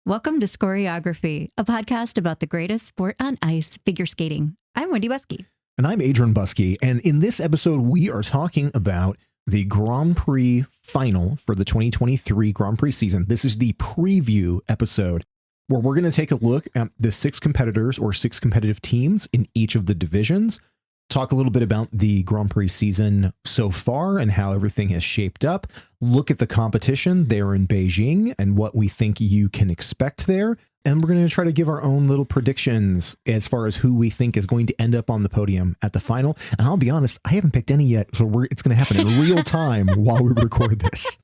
Welcome to Scoreography, a podcast about the greatest sport on ice, figure skating. I'm Wendy Buskey. And I'm Adrian Buskey. And in this episode, we are talking about the Grand Prix Final for the 2023 Grand Prix season. This is the preview episode where we're going to take a look at the 6 competitors or 6 competitive teams in each of the divisions, talk a little bit about the Grand Prix season so far and how everything has shaped up, look at the competition there in Beijing and what we think you can expect there. And we're going to try to give our own little predictions as far as who we think is going to end up on the podium at the final. And I'll be honest, I haven't picked any yet, so it's going to happen in real time while we record this.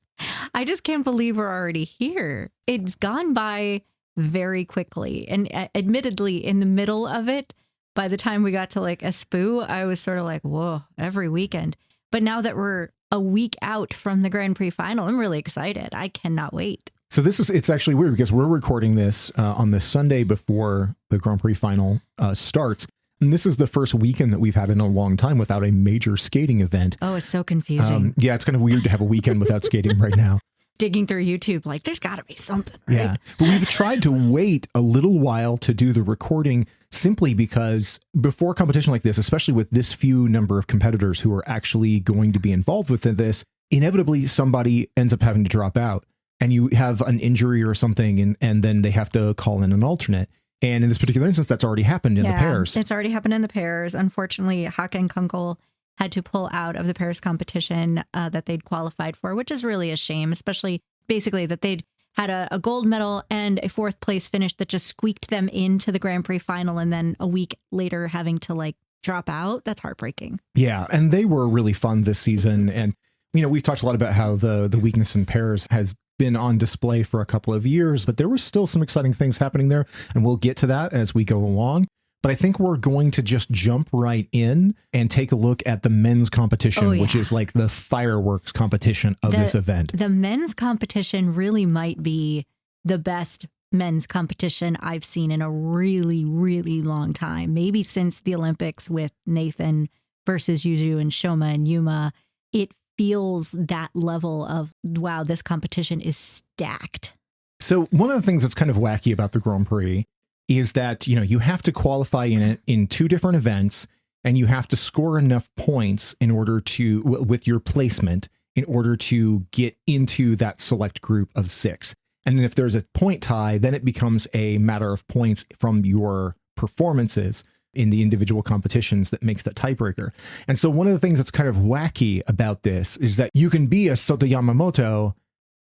I just can't believe we're already here. It's gone by very quickly. And admittedly, in the middle of it, by the time we got to like Espoo, I was sort of like, whoa, every weekend. But now that we're a week out from the Grand Prix Final, I'm really excited. I cannot wait. So it's actually weird because we're recording this on the Sunday before the Grand Prix Final starts. And this is the first weekend that we've had in a long time without a major skating event. Oh, it's so confusing. Yeah, it's kind of weird to have a weekend without skating right now. Digging through YouTube, like there's got to be something, right? Yeah, but we've tried to wait a little while to do the recording simply because before competition like this, especially with this few number of competitors who are actually going to be involved within this, inevitably somebody ends up having to drop out and you have an injury or something and then they have to call in an alternate. And in this particular instance, that's already happened in the pairs. It's already happened in the pairs. Unfortunately, Hakan Kunkel had to pull out of the pairs competition that they'd qualified for, which is really a shame, especially basically that they'd had a gold medal and a 4th place finish that just squeaked them into the Grand Prix Final. And then a week later having to like drop out. That's heartbreaking. Yeah. And they were really fun this season. And, you know, we've talked a lot about how the weakness in pairs has been on display for a couple of years, but there were still some exciting things happening there. And we'll get to that as we go along. But I think we're going to just jump right in and take a look at the men's competition, which is like the fireworks competition of this event. The men's competition really might be the best men's competition I've seen in a really, really long time. Maybe since the Olympics with Nathan versus Yuzu and Shoma and Yuma. It feels that level of, wow, this competition is stacked. So one of the things that's kind of wacky about the Grand Prix is that, you know, you have to qualify in it in 2 different events and you have to score enough points in order to, with your placement, in order to get into that select group of 6. And then if there's a point tie, then it becomes a matter of points from your performances in the individual competitions that makes that tiebreaker. And so one of the things that's kind of wacky about this is that you can be a Sota Yamamoto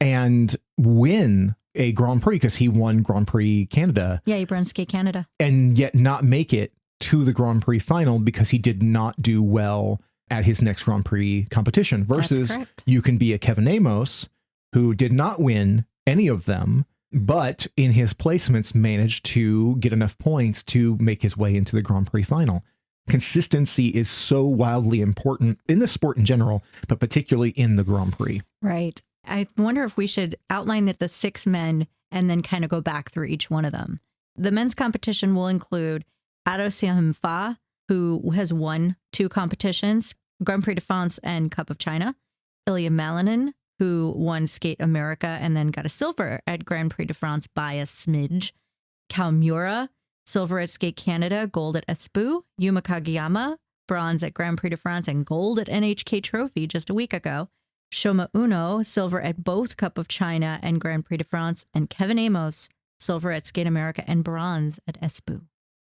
and win a Grand Prix because he won Grand Prix Canada. Yeah, he won Skate Canada. And yet not make it to the Grand Prix Final because he did not do well at his next Grand Prix competition. Versus you can be a Kevin Amos who did not win any of them, but in his placements managed to get enough points to make his way into the Grand Prix Final. Consistency is so wildly important in the sport in general, but particularly in the Grand Prix. Right. I wonder if we should outline the 6 men and then kind of go back through each one of them. The men's competition will include Ado Siamfa, who has won 2 competitions, Grand Prix de France and Cup of China. Ilya Malinin, who won Skate America and then got a silver at Grand Prix de France by a smidge. Kawamura, silver at Skate Canada, gold at Espoo. Yuma Kageyama, bronze at Grand Prix de France and gold at NHK Trophy just a week ago. Shoma Uno, silver at both Cup of China and Grand Prix de France, and Kevin Amos, silver at Skate America and bronze at Espoo.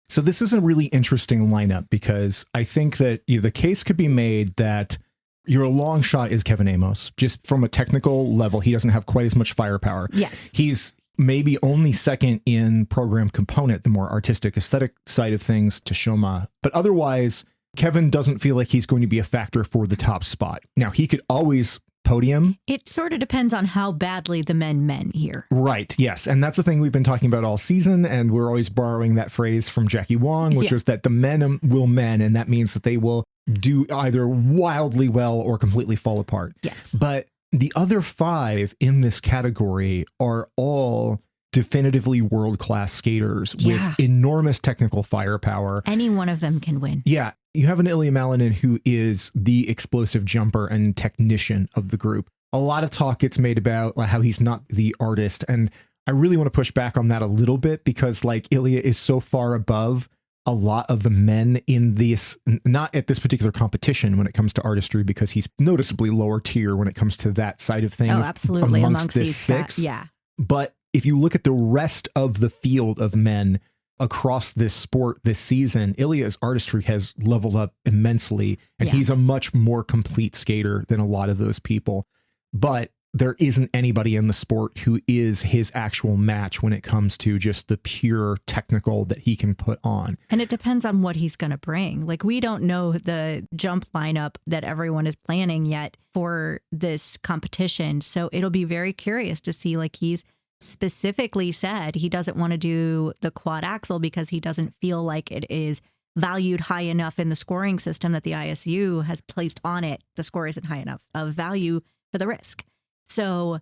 So this is a really interesting lineup because I think that the case could be made that your long shot is Kevin Amos. Just from a technical level, he doesn't have quite as much firepower. Yes. He's maybe only second in program component, the more artistic aesthetic side of things, to Shoma. But otherwise, Kevin doesn't feel like he's going to be a factor for the top spot. Now, he could always podium. It sort of depends on how badly the men here. Right. Yes. And that's the thing we've been talking about all season. And we're always borrowing that phrase from Jackie Wong, which is that the men will men. And that means that they will do either wildly well or completely fall apart. Yes. But the other 5 in this category are all definitively world-class skaters with enormous technical firepower. Any one of them can win. Yeah. You have an Ilya Malinin who is the explosive jumper and technician of the group. A lot of talk gets made about how he's not the artist. And I really want to push back on that a little bit because like Ilya is so far above a lot of the men in this, not at this particular competition when it comes to artistry, because he's noticeably lower tier when it comes to that side of things. Oh, absolutely. Amongst this six. Yeah. But if you look at the rest of the field of men across this sport this season, Ilya's artistry has leveled up immensely, and he's a much more complete skater than a lot of those people. But there isn't anybody in the sport who is his actual match when it comes to just the pure technical that he can put on. And it depends on what he's going to bring. Like, we don't know the jump lineup that everyone is planning yet for this competition. So it'll be very curious to see, like, he's specifically said he doesn't want to do the quad axle because he doesn't feel like it is valued high enough in the scoring system that the ISU has placed on it. The score isn't high enough of value for the risk. So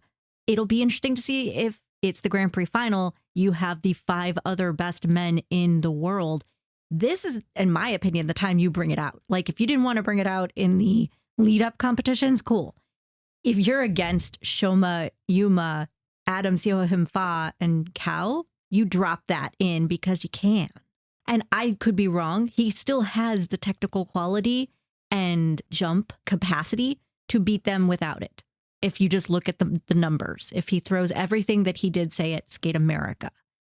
it'll be interesting to see if it's the Grand Prix final. You have the 5 other best men in the world. This is, in my opinion, the time you bring it out. Like, if you didn't want to bring it out in the lead up competitions, cool. If you're against Shoma, Yuma, Adam, Siao, Fa, and Kao, you drop that in because you can. And I could be wrong. He still has the technical quality and jump capacity to beat them without it. If you just look at the numbers, if he throws everything that he did say at Skate America.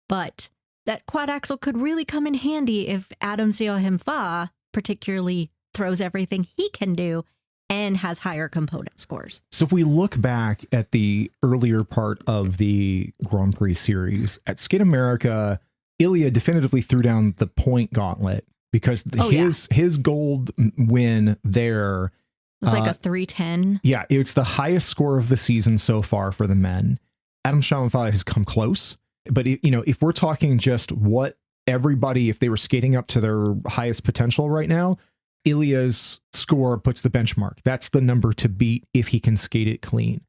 But that quad axle could really come in handy if Adam Siao Fa particularly throws everything he can do and has higher component scores. So if we look back at the earlier part of the Grand Prix series, at Skate America, Ilya definitively threw down the point gauntlet because his gold win there it was like a 310. Yeah, it's the highest score of the season so far for the men. Adam Schalenfeld has come close, but if we're talking just what everybody, if they were skating up to their highest potential right now, Ilya's score puts the benchmark. That's the number to beat if he can skate it clean.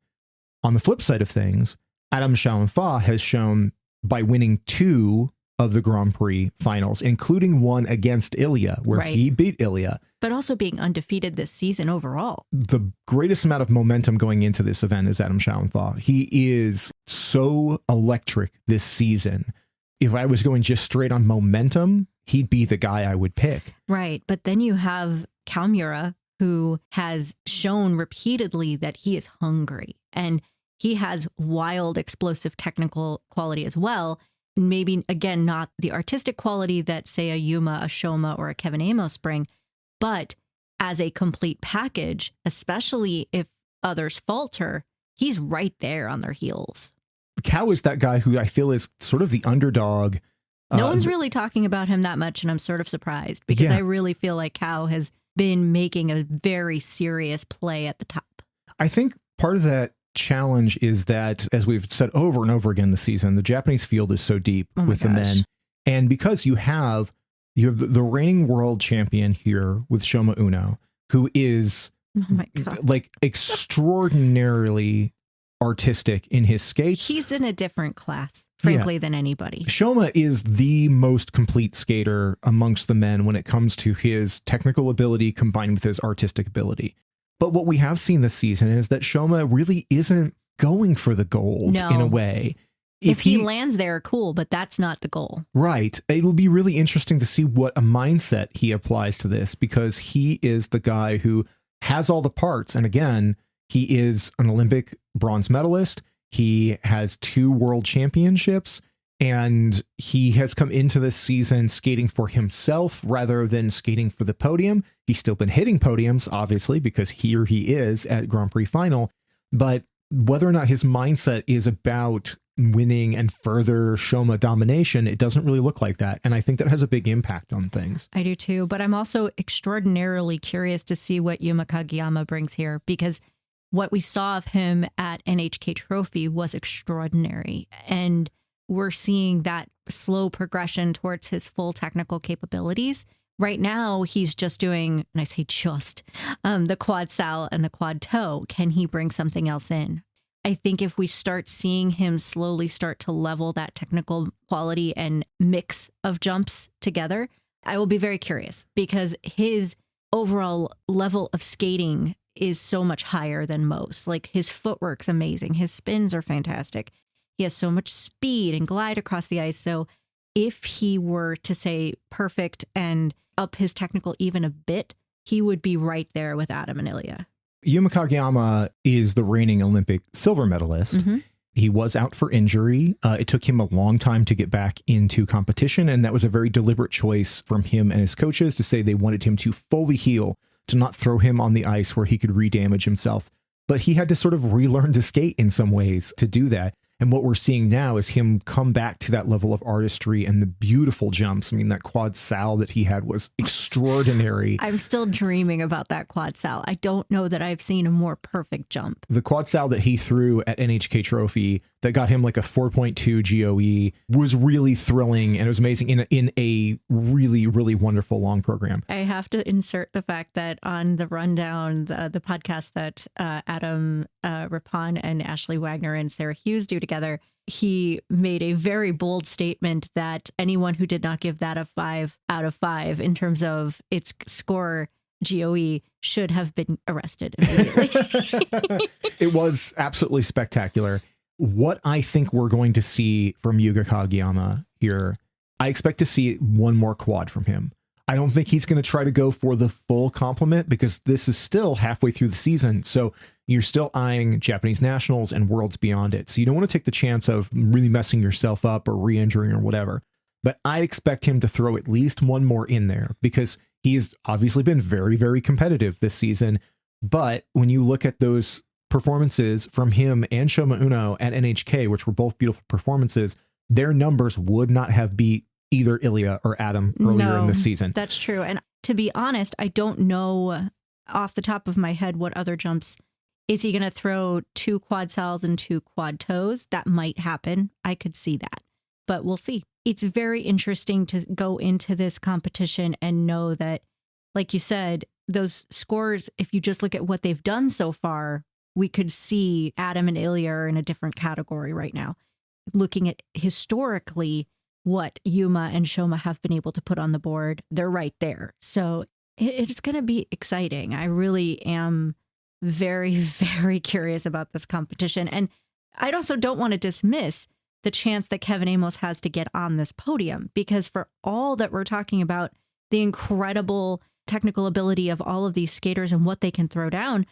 On the flip side of things, Adam Schalenfeld has shown by winning 2 of the Grand Prix finals, including one against Ilya, where he beat Ilya. But also being undefeated this season overall. The greatest amount of momentum going into this event is Adam Schalenfeld. He is so electric this season. If I was going just straight on momentum, he'd be the guy I would pick. Right. But then you have Kalmura, who has shown repeatedly that he is hungry and he has wild, explosive technical quality as well. Maybe, again, not the artistic quality that, say, a Yuma, a Shoma, or a Kevin Amos bring, but as a complete package, especially if others falter, he's right there on their heels. Kao is that guy who I feel is sort of the underdog. No one's really talking about him that much, and I'm sort of surprised because I really feel like Kao has been making a very serious play at the top. I think part of that challenge is that, as we've said over and over again this season, the Japanese field is so deep with the men, and because you have the reigning world champion here with Shoma Uno, who is like extraordinarily artistic in his skates. He's in a different class, frankly, than anybody. Shoma is the most complete skater amongst the men when it comes to his technical ability combined with his artistic ability. But what we have seen this season is that Shoma really isn't going for the gold in a way. If he lands there, cool, but that's not the goal. Right. It'll be really interesting to see what a mindset he applies to this, because he is the guy who has all the parts. And again, he is an Olympic bronze medalist. He has 2 world championships, and he has come into this season skating for himself rather than skating for the podium. He's still been hitting podiums, obviously, because here he is at Grand Prix Final. But whether or not his mindset is about winning and further Shoma domination, it doesn't really look like that. And I think that has a big impact on things. I do too. But I'm also extraordinarily curious to see what Yuma Kageyama brings here, because what we saw of him at NHK Trophy was extraordinary. And we're seeing that slow progression towards his full technical capabilities. Right now, he's just doing, and I say just, the quad sal and the quad toe. Can he bring something else in? I think if we start seeing him slowly start to level that technical quality and mix of jumps together, I will be very curious, because his overall level of skating is so much higher than most. Like, his footwork's amazing. His spins are fantastic. He has so much speed and glide across the ice. So if he were to say perfect and up his technical even a bit, he would be right there with Adam and Ilya. Yuma Kageyama is the reigning Olympic silver medalist. Mm-hmm. He was out for injury. It took him a long time to get back into competition, and that was a very deliberate choice from him and his coaches to say they wanted him to fully heal, to not throw him on the ice where he could re-damage himself. But he had to sort of relearn to skate in some ways to do that. And what we're seeing now is him come back to that level of artistry and the beautiful jumps. I mean, that quad sal that he had was extraordinary. I'm still dreaming about that quad sal. I don't know that I've seen a more perfect jump. The quad sal that he threw at NHK Trophy that got him like a 4.2 GOE was really thrilling, and it was amazing in a really, really wonderful long program. I have to insert the fact that on the rundown, the podcast that Adam Rippon and Ashley Wagner and Sarah Hughes do together, he made a very bold statement that anyone who did not give that a 5 out of 5 in terms of its score GOE should have been arrested immediately. It was absolutely spectacular. What I think we're going to see from Yuga Kageyama here, I expect to see one more quad from him. I don't think he's going to try to go for the full complement because this is still halfway through the season. So you're still eyeing Japanese nationals and worlds beyond it. So you don't want to take the chance of really messing yourself up or re-injuring or whatever. But I expect him to throw at least one more in there because he has obviously been very, very competitive this season. But when you look at those performances from him and Shoma Uno at NHK, which were both beautiful performances, their numbers would not have beat either Ilya or Adam earlier in the season. That's true. And to be honest, I don't know off the top of my head what other jumps. Is he going to throw 2 quad sals and 2 quad toes? That might happen. I could see that, but we'll see. It's very interesting to go into this competition and know that, like you said, those scores, if you just look at what they've done so far, we could see Adam and Ilya are in a different category right now. Looking at historically what Yuma and Shoma have been able to put on the board, they're right there. So it's going to be exciting. I really am very, very curious about this competition. And I also don't want to dismiss the chance that Kevin Amos has to get on this podium, because for all that we're talking about, the incredible technical ability of all of these skaters and what they can throw down,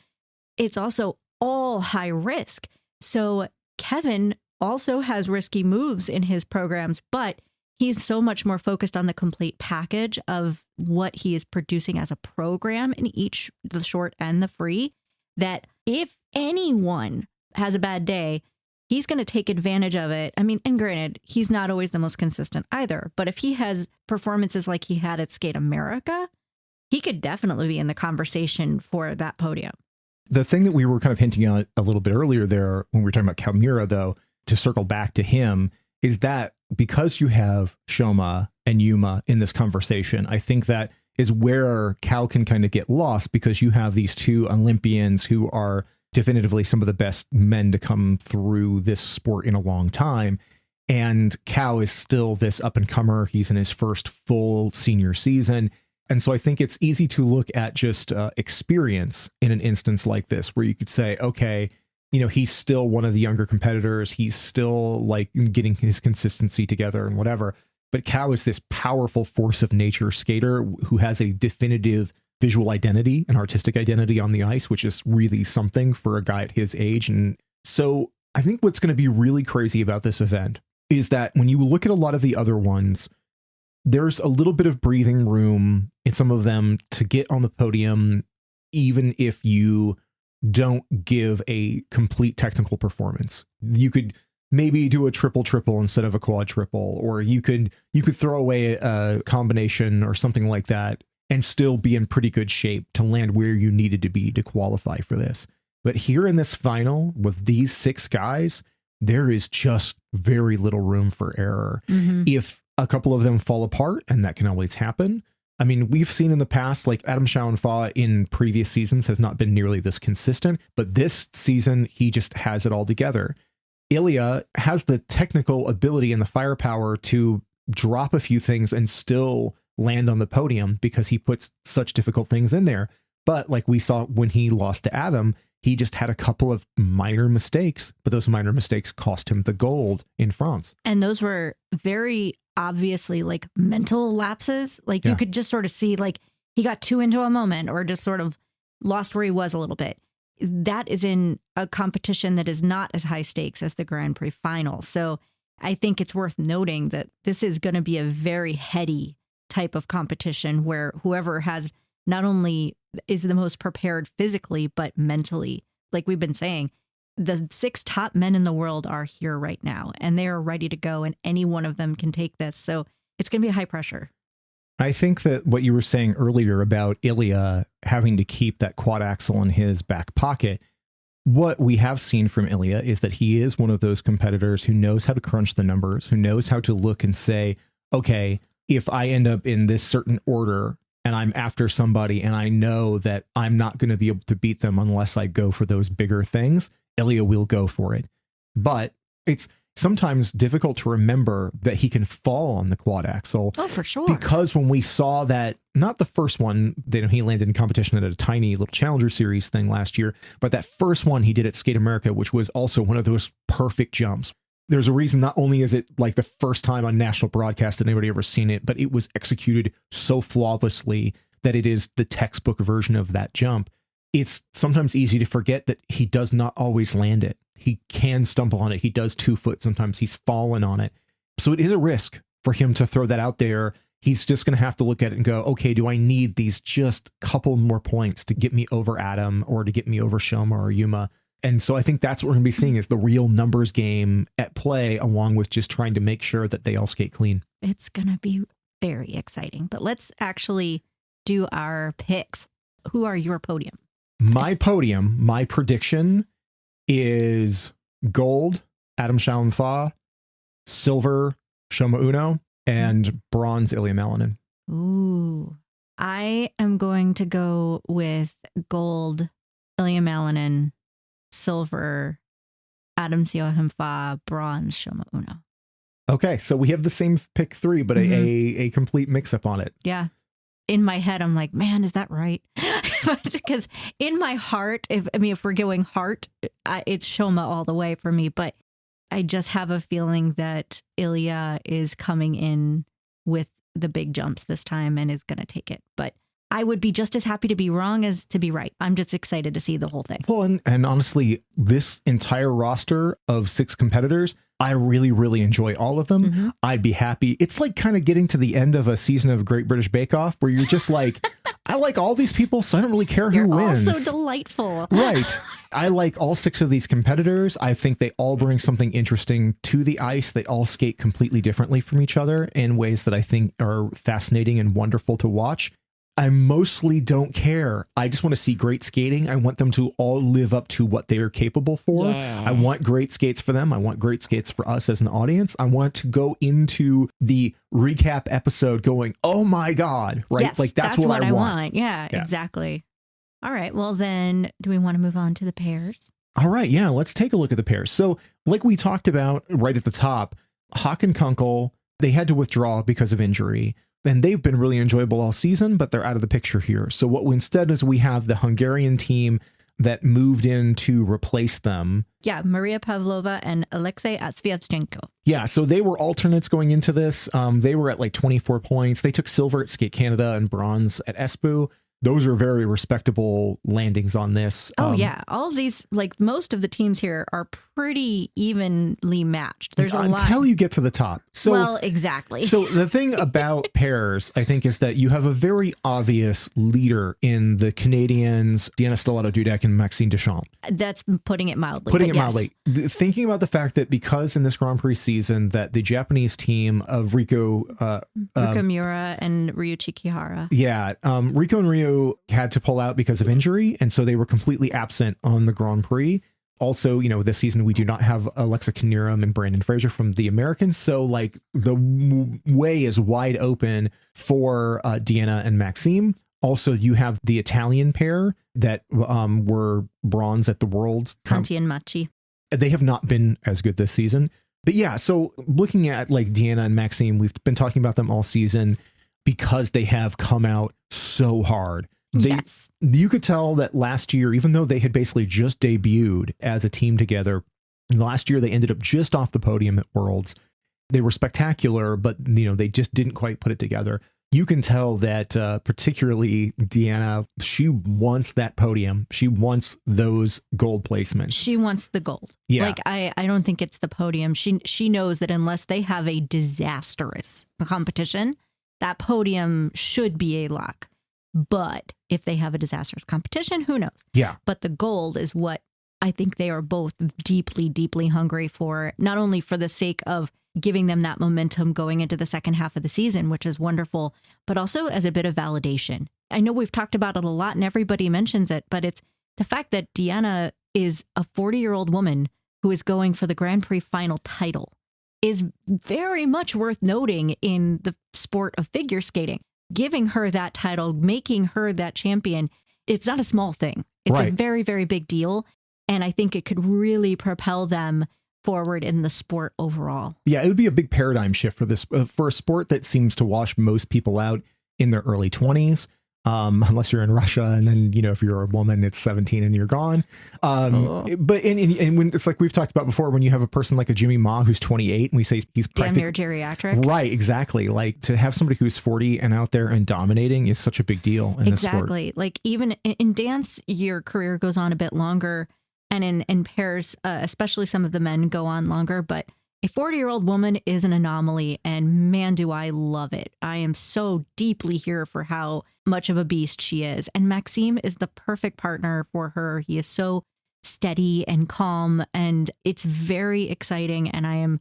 it's also all high risk. So Kevin also has risky moves in his programs, but he's so much more focused on the complete package of what he is producing as a program in each, the short and the free, that if anyone has a bad day, he's going to take advantage of it. I mean, and granted, he's not always the most consistent either, but if he has performances like he had at Skate America, he could definitely be in the conversation for that podium. The thing that we were kind of hinting at a little bit earlier there when we were talking about Kalmira, though, to circle back to him, is that because you have Shoma and Yuma in this conversation, I think that is where Cal can kind of get lost, because you have these 2 Olympians who are definitively some of the best men to come through this sport in a long time. And Cal is still this up and comer. He's in his first full senior season. And so I think it's easy to look at just experience in an instance like this, where you could say, okay, you know, he's still one of the younger competitors. He's still like getting his consistency together and whatever. But Cal is this powerful force of nature skater who has a definitive visual identity and artistic identity on the ice, which is really something for a guy at his age. And so I think what's going to be really crazy about this event is that when you look at a lot of the other ones, there's a little bit of breathing room in some of them to get on the podium, even if you don't give a complete technical performance. You could maybe do a triple instead of a quad triple, or you could throw away a combination or something like that and still be in pretty good shape to land where you needed to be to qualify for this. But here in this final with these 6 guys, there is just very little room for error. Mm-hmm. If a couple of them fall apart, and that can always happen. I mean, we've seen in the past, like Adam Shaoenfa in previous seasons has not been nearly this consistent, but this season, he just has it all together. Ilya has the technical ability and the firepower to drop a few things and still land on the podium because he puts such difficult things in there. But like we saw when he lost to Adam, He just had a couple of minor mistakes, but those minor mistakes cost him the gold in France. And those were very obviously like mental lapses. Like you could just sort of see like he got too into a moment or just sort of lost where he was a little bit. That is in a competition that is not as high stakes as the Grand Prix Final. So I think it's worth noting that this is going to be a very heady type of competition where whoever has not only is the most prepared physically, but mentally, like we've been saying, the 6 top men in the world are here right now and they are ready to go and any one of them can take this. So it's going to be high pressure. I think that what you were saying earlier about Ilya having to keep that quad axle in his back pocket, what we have seen from Ilya is that he is one of those competitors who knows how to crunch the numbers, who knows how to look and say, okay, if I end up in this certain order and I'm after somebody and I know that I'm not going to be able to beat them unless I go for those bigger things, Ilya will go for it. But it's sometimes difficult to remember that he can fall on the quad axle. Oh, for sure. Because when we saw that, not the first one that he landed in competition at a tiny little Challenger Series thing last year, but that first one he did at Skate America, which was also one of those perfect jumps. There's a reason not only is it like the first time on national broadcast that anybody ever seen it, but it was executed so flawlessly that it is the textbook version of that jump. It's sometimes easy to forget that he does not always land it. He can stumble on it. He does 2 foot. Sometimes he's fallen on it. So it is a risk for him to throw that out there. He's just going to have to look at it and go, okay, do I need these just couple more points to get me over Adam or to get me over Shoma or Yuma? And so I think that's what we're going to be seeing is the real numbers game at play, along with just trying to make sure that they all skate clean. It's going to be very exciting. But let's actually do our picks. Who are your podium? My podium, my prediction is gold, Adam Shaohun-Fa, silver, Shoma Uno, and bronze, Ilya Malinin. Ooh, I am going to go with gold, Ilya Malinin, silver, Adam Shaohun-Fa, bronze, Shoma Uno. Okay, so we have the same pick 3, but a complete mix-up on it. Yeah. In my head, I'm like, man, is that right? Because in my heart, if we're going heart, it's Shoma all the way for me. But I just have a feeling that Ilya is coming in with the big jumps this time and is going to take it. But I would be just as happy to be wrong as to be right. I'm just excited to see the whole thing. Well, and honestly, this entire roster of 6 competitors, I really, really enjoy all of them. Mm-hmm. I'd be happy. It's like kind of getting to the end of a season of Great British Bake Off where you're just like, I like all these people, so I don't really care who wins. You're all so delightful. Right. I like all 6 of these competitors. I think they all bring something interesting to the ice. They all skate completely differently from each other in ways that I think are fascinating and wonderful to watch. I mostly don't care. I just want to see great skating. I want them to all live up to what they are capable for. Yeah. I want great skates for them. I want great skates for us as an audience. I want to go into the recap episode going, oh my God, right? Yes, like that's what I want. Yeah, exactly. All right. Well, then do we want to move on to the pairs? All right. Yeah. Let's take a look at the pairs. So like we talked about right at the top, Hawk and Kunkel, they had to withdraw because of injury. And they've been really enjoyable all season, but they're out of the picture here. So what we instead is we have the Hungarian team that moved in to replace them. Yeah, Maria Pavlova and Alexei Sviatchenko. Yeah, so they were alternates going into this. They were at like 24 points. They took silver at Skate Canada and bronze at Espoo. Those are very respectable landings on this. Oh, yeah. All of these, like most of the teams here are pretty evenly matched. There's a lot. Until you get to the top. So, well, exactly. So the thing about pairs, I think, is that you have a very obvious leader in the Canadians, Deanna Stellato-Dudek and Maxime Deschamps. That's putting it mildly. Mildly. Thinking about the fact that because in this Grand Prix season that the Japanese team of Riko Miura and Ryuichi Kihara. Yeah. Riko and Ryu had to pull out because of injury, and so they were completely absent on the Grand Prix. Also, you know, this season we do not have Alexa Knierim and Brandon Fraser from the Americans, so like the way is wide open for Deanna and Maxime. Also, you have the Italian pair that were bronze at the Worlds. Conti and Machi. They have not been as good this season. But yeah, so looking at like Deanna and Maxime, we've been talking about them all season because they have come out so hard. Yes. You could tell that last year, even though they had basically just debuted as a team together, last year they ended up just off the podium at Worlds. They were spectacular, but they just didn't quite put it together. You can tell that particularly Deanna, she wants that podium. She wants those gold placements. She wants the gold. Yeah. Like, I don't think it's the podium. She knows that unless they have a disastrous competition, that podium should be a lock. But if they have a disastrous competition, who knows? Yeah. But the gold is what I think they are both deeply, deeply hungry for, not only for the sake of giving them that momentum going into the second half of the season, which is wonderful, but also as a bit of validation. I know we've talked about it a lot and everybody mentions it, but it's the fact that Deanna is a 40-year-old woman who is going for the Grand Prix Final title is very much worth noting in the sport of figure skating. Giving her that title, making her that champion, it's not a small thing. It's a very, very big deal. And I think it could really propel them forward in the sport overall. Yeah, it would be a big paradigm shift for this for a sport that seems to wash most people out in their early 20s, unless you're in Russia, and then if you're a woman, it's 17 and you're gone. But and when it's like we've talked about before, when you have a person like a Jimmy Ma who's 28, and we say he's damn near geriatric, right? Exactly. Like to have somebody who's 40 and out there and dominating is such a big deal in this sport. Exactly. Like even in dance, your career goes on a bit longer. And in pairs, especially some of the men go on longer, but a 40-year-old woman is an anomaly, and man, do I love it. I am so deeply here for how much of a beast she is. And Maxime is the perfect partner for her. He is so steady and calm, and it's very exciting. And I am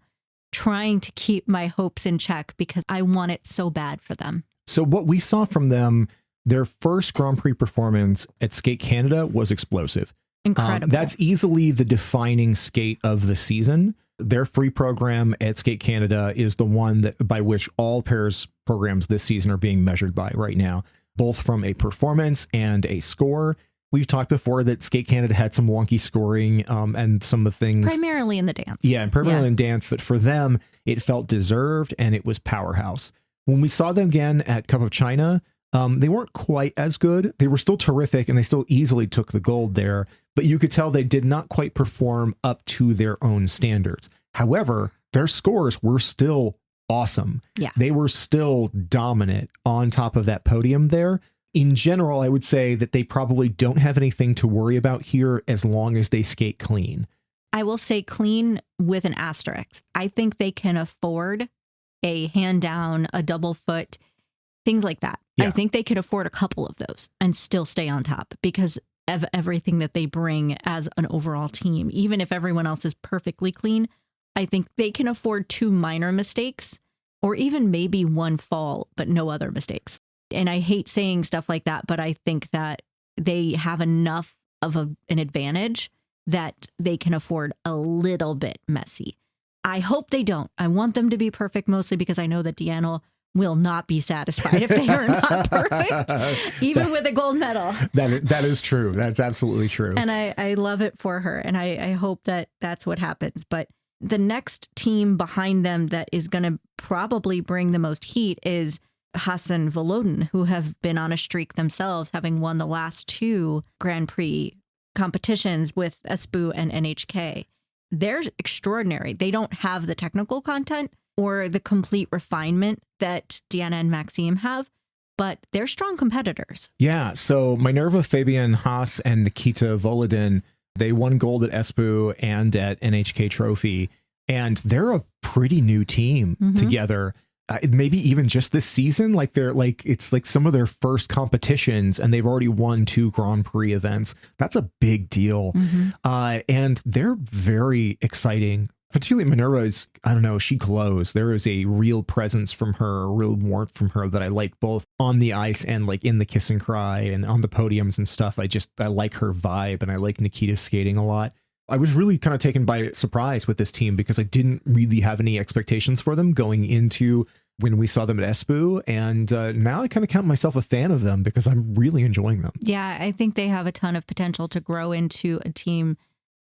trying to keep my hopes in check because I want it so bad for them. So what we saw from them, their first Grand Prix performance at Skate Canada was explosive. Incredible. That's easily the defining skate of the season. Their free program at Skate Canada is the one that by which all pairs programs this season are being measured by right now, both from a performance and a score. We've talked before that Skate Canada had some wonky scoring and some of the things. Primarily in the dance. Yeah, and primarily in dance that for them, it felt deserved and it was powerhouse. When we saw them again at Cup of China, they weren't quite as good. They were still terrific and they still easily took the gold there, but you could tell they did not quite perform up to their own standards. However, their scores were still awesome. Yeah. They were still dominant on top of that podium there. In general, I would say that they probably don't have anything to worry about here as long as they skate clean. I will say clean with an asterisk. I think they can afford a hand down, a double foot, things like that. Yeah. I think they could afford a couple of those and still stay on top because of everything that they bring as an overall team. Even if everyone else is perfectly clean, I think they can afford 2 minor mistakes or even maybe 1 fall, but no other mistakes. And I hate saying stuff like that, but I think that they have enough of an advantage that they can afford a little bit messy. I hope they don't. I want them to be perfect, mostly because I know that Deanna will not be satisfied if they are not perfect, even with a gold medal. That is true. That's absolutely true. And I love it for her. And I hope that that's what happens. But the next team behind them that is going to probably bring the most heat is Hassan Volodin, who have been on a streak themselves, having won the last 2 Grand Prix competitions with Espoo and NHK. They're extraordinary. They don't have the technical content or the complete refinement that Deanna and Maxime have, but they're strong competitors. Yeah, so Minerva Fabian Haas and Nikita Volodin, they won gold at Espoo and at NHK Trophy, and they're a pretty new team together. Maybe even just this season, like it's like some of their first competitions, and they've already won 2 Grand Prix events. That's a big deal, and they're very exciting. Particularly Minerva is, I don't know, she glows. There is a real presence from her, a real warmth from her that I like both on the ice and like in the kiss and cry and on the podiums and stuff. I like her vibe, and I like Nikita's skating a lot. I was really kind of taken by surprise with this team because I didn't really have any expectations for them going into when we saw them at Espoo. And now I kind of count myself a fan of them because I'm really enjoying them. Yeah, I think they have a ton of potential to grow into a team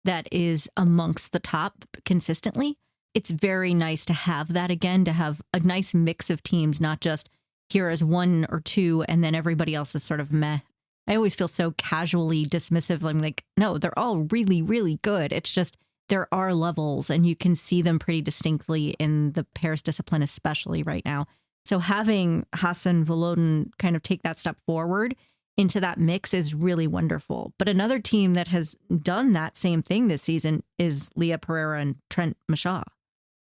that is amongst the top consistently. It's very nice to have that again, to have a nice mix of teams, not just here as 1 or 2 and then everybody else is sort of meh. I always feel so casually dismissive. I'm like, no, they're all really, really good. It's just there are levels and you can see them pretty distinctly in the Paris discipline, especially right now. So having Hassan Volodin kind of take that step forward into that mix is really wonderful. But another team that has done that same thing this season is Leah Pereira and Trent Mashaw.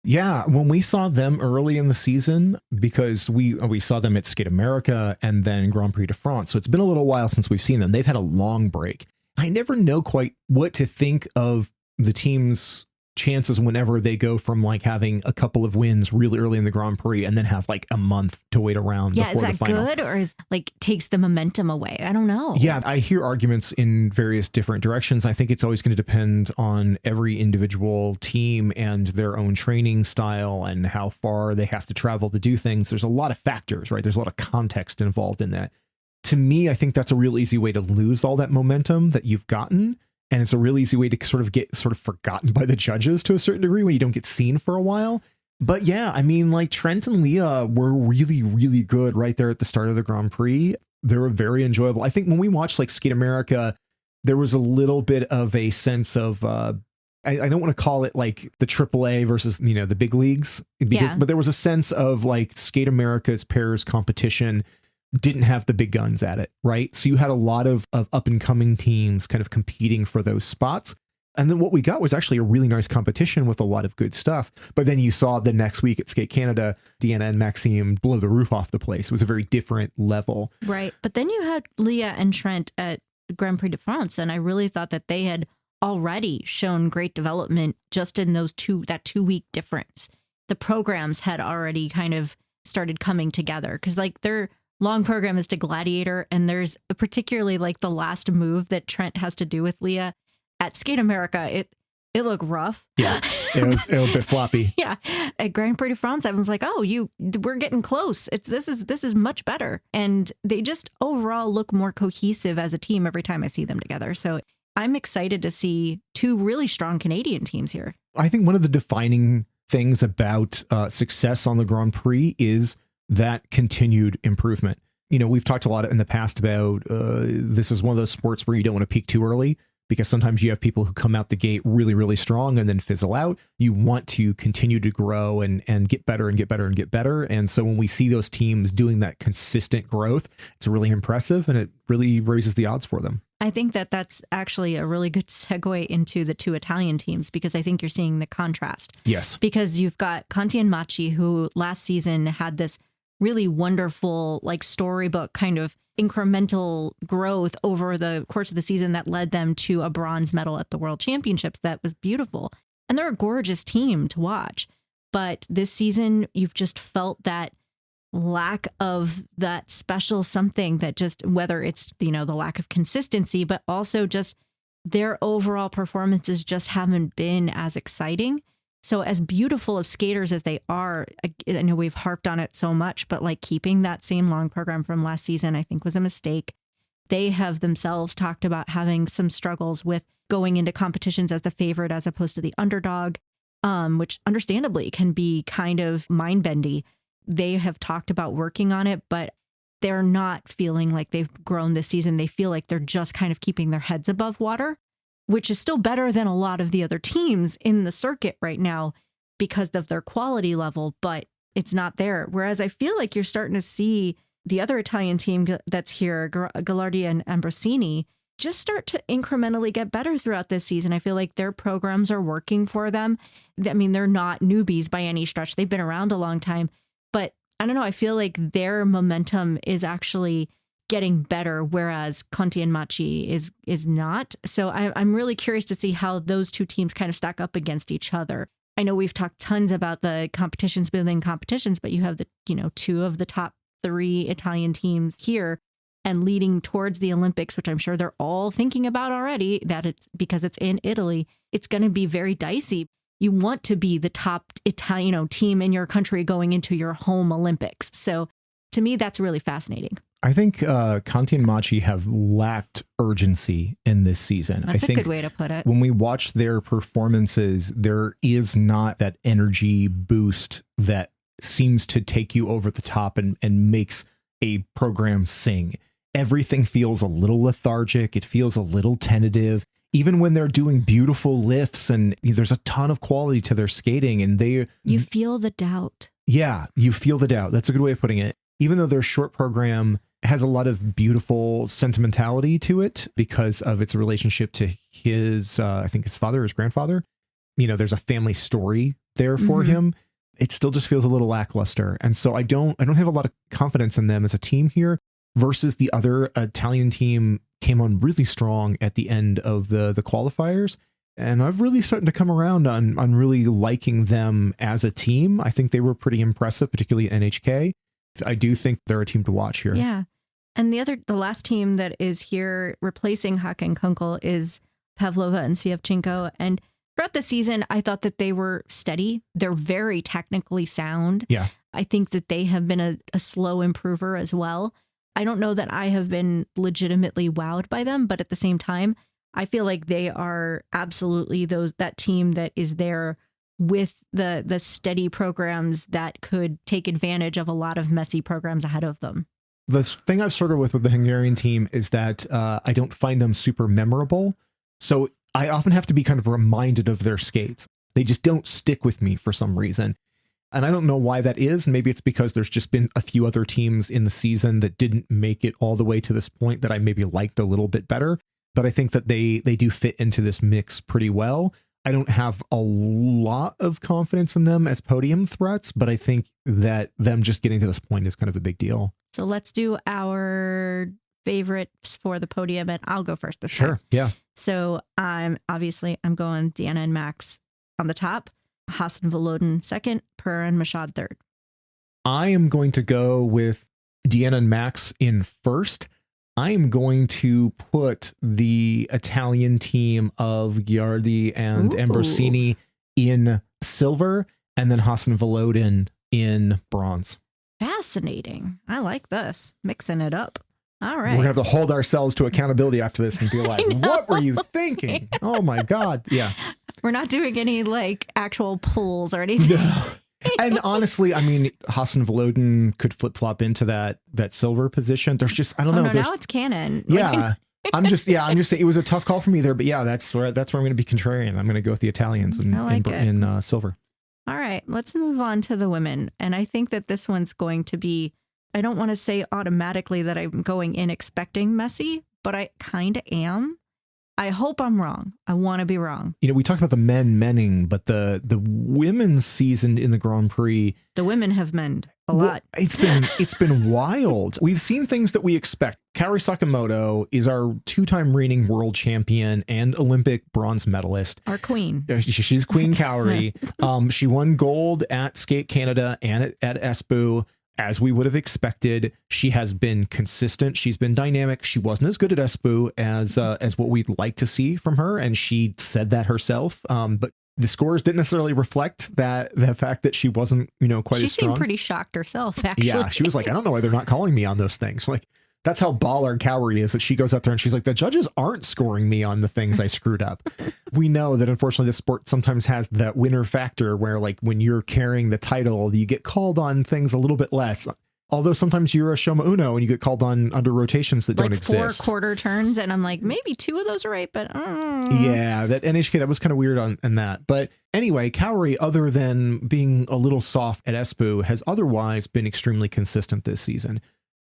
Yeah, when we saw them early in the season, because we saw them at Skate America and then Grand Prix de France, so it's been a little while since we've seen them. They've had a long break. I never know quite what to think of the team's chances whenever they go from like having a couple of wins really early in the Grand Prix and then have like a month to wait around before the final. Yeah, is that good or is like takes the momentum away? I don't know. Yeah, I hear arguments in various different directions. I think it's always going to depend on every individual team and their own training style and how far they have to travel to do things. There's a lot of factors, right? There's a lot of context involved in that. To me, I think that's a real easy way to lose all that momentum that you've gotten. And it's a really easy way to sort of get forgotten by the judges to a certain degree when you don't get seen for a while. But yeah, I mean, like Trent and Leah were really, really good right there at the start of the Grand Prix. They were very enjoyable. I think when we watched like Skate America, there was a little bit of a sense of, I don't want to call it like the AAA versus, the big leagues, but there was a sense of like Skate America's pairs competition didn't have the big guns at it, right? So you had a lot of up and coming teams kind of competing for those spots. And then what we got was actually a really nice competition with a lot of good stuff. But then you saw the next week at Skate Canada, Deanna and Maxime blow the roof off the place. It was a very different level. Right. But then you had Leah and Trent at Grand Prix de France. And I really thought that they had already shown great development just in that 2-week difference. The programs had already kind of started coming together because like their long program is to Gladiator, and there's particularly like the last move that Trent has to do with Leah at Skate America. It looked rough. Yeah, it was a bit floppy. Yeah, at Grand Prix de France, I was like, we're getting close. This is much better, and they just overall look more cohesive as a team every time I see them together. So I'm excited to see two really strong Canadian teams here. I think one of the defining things about success on the Grand Prix is that continued improvement. We've talked a lot in the past about this is one of those sports where you don't want to peak too early because sometimes you have people who come out the gate really, really strong and then fizzle out. You want to continue to grow and get better and get better and get better. And so when we see those teams doing that consistent growth, it's really impressive and it really raises the odds for them. I think that that's actually a really good segue into the two Italian teams because I think you're seeing the contrast. Yes. Because you've got Conti and Macchi, who last season had this really wonderful, like storybook kind of incremental growth over the course of the season that led them to a bronze medal at the World Championships. That was beautiful. And they're a gorgeous team to watch. But this season, you've just felt that lack of that special something that just, whether it's, the lack of consistency, but also just their overall performances just haven't been as exciting. So as beautiful of skaters as they are, I know we've harped on it so much, but like keeping that same long program from last season, I think was a mistake. They have themselves talked about having some struggles with going into competitions as the favorite as opposed to the underdog, which understandably can be kind of mind-bendy. They have talked about working on it, but they're not feeling like they've grown this season. They feel like they're just kind of keeping their heads above water, which is still better than a lot of the other teams in the circuit right now because of their quality level, but it's not there. Whereas I feel like you're starting to see the other Italian team that's here, Gallardi and Ambrosini, just start to incrementally get better throughout this season. I feel like their programs are working for them. I mean, they're not newbies by any stretch. They've been around a long time, but I don't know. I feel like their momentum is actually getting better, whereas Conti and Macchi is not. So I'm really curious to see how those two teams kind of stack up against each other. I know we've talked tons about the competitions within competitions, but you have the two of the top 3 Italian teams here and leading towards the Olympics, which I'm sure they're all thinking about already, that it's because it's in Italy. It's going to be very dicey. You want to be the top Italian team in your country going into your home Olympics. So to me, that's really fascinating. I think Conti and Macchi have lacked urgency in this season. That's I think a good way to put it. When we watch their performances, there is not that energy boost that seems to take you over the top and makes a program sing. everything feels a little lethargic. It feels a little tentative. Even when they're doing beautiful lifts and there's a ton of quality to their skating and you feel the doubt. Yeah, you feel the doubt. That's a good way of putting it. Even though their short program has a lot of beautiful sentimentality to it because of its relationship to his, I think his father, his grandfather. There's a family story there for him. It still just feels a little lackluster. And so I don't have a lot of confidence in them as a team here versus the other Italian team came on really strong at the end of the qualifiers. And I've really started to come around on really liking them as a team. I think they were pretty impressive, particularly at NHK. I do think they're a team to watch here. Yeah. And the last team that is here replacing Hakan Kunkel is Pavlova and Svievchenko. And throughout the season, I thought that they were steady. They're very technically sound. Yeah. I think that they have been a slow improver as well. I don't know that I have been legitimately wowed by them, but at the same time, I feel like they are absolutely that team that is there with the steady programs that could take advantage of a lot of messy programs ahead of them. The thing I've struggled with the Hungarian team is that I don't find them super memorable. So I often have to be kind of reminded of their skates. They just don't stick with me for some reason. And I don't know why that is. Maybe it's because there's just been a few other teams in the season that didn't make it all the way to this point that I maybe liked a little bit better. But I think that they do fit into this mix pretty well. I don't have a lot of confidence in them as podium threats, but I think that them just getting to this point is kind of a big deal. So let's do our favorites for the podium, and I'll go first this time. Sure, yeah. So I'm going Deanna and Max on the top, Hassan Volodin second, Per and Mashad third. I am going to go with Deanna and Max in first. I am going to put the Italian team of Giardi and Ambrosini in silver, and then Hassan Volodin in bronze. Fascinating. I like this. Mixing it up. All right. We're going to have to hold ourselves to accountability after this and be like, what were you thinking? Oh my God. Yeah. We're not doing any actual polls or anything. No. And honestly, I mean, Hassan Volodin could flip-flop into that silver position. There's just, I don't know. No, now it's canon. Yeah. I'm just saying it was a tough call for me there, but yeah, that's where I'm going to be contrarian. I'm going to go with the Italians in silver. All right, let's move on to the women. And I think that this one's going to be, I don't want to say automatically that I'm going in expecting messy, but I kind of am. I hope I'm wrong. I want to be wrong. We talked about the menning, but the women's season in the Grand Prix, the women have menned a lot. It's been wild. We've seen things that we expect. Kaori Sakamoto is our 2-time reigning world champion and Olympic bronze medalist. Our queen. She's Queen Kaori. She won gold at Skate Canada and at Espoo. As we would have expected, she has been consistent. She's been dynamic. She wasn't as good at Espoo as what we'd like to see from her, and she said that herself. But the scores didn't necessarily reflect the fact that she wasn't, quite as strong. She seemed pretty shocked herself, actually. Yeah, she was like, I don't know why they're not calling me on those things. Like, that's how baller Kaori is, that she goes out there and she's like, the judges aren't scoring me on the things I screwed up. We know that unfortunately the sport sometimes has that winner factor where, like, when you're carrying the title, you get called on things a little bit less. Although sometimes you're a Shoma Uno and you get called on under rotations that don't exist. 4 quarter turns, and I'm like, maybe 2 of those are right, but yeah, that NHK, that was kind of weird on that. But anyway, Kaori, other than being a little soft at Espoo, has otherwise been extremely consistent this season.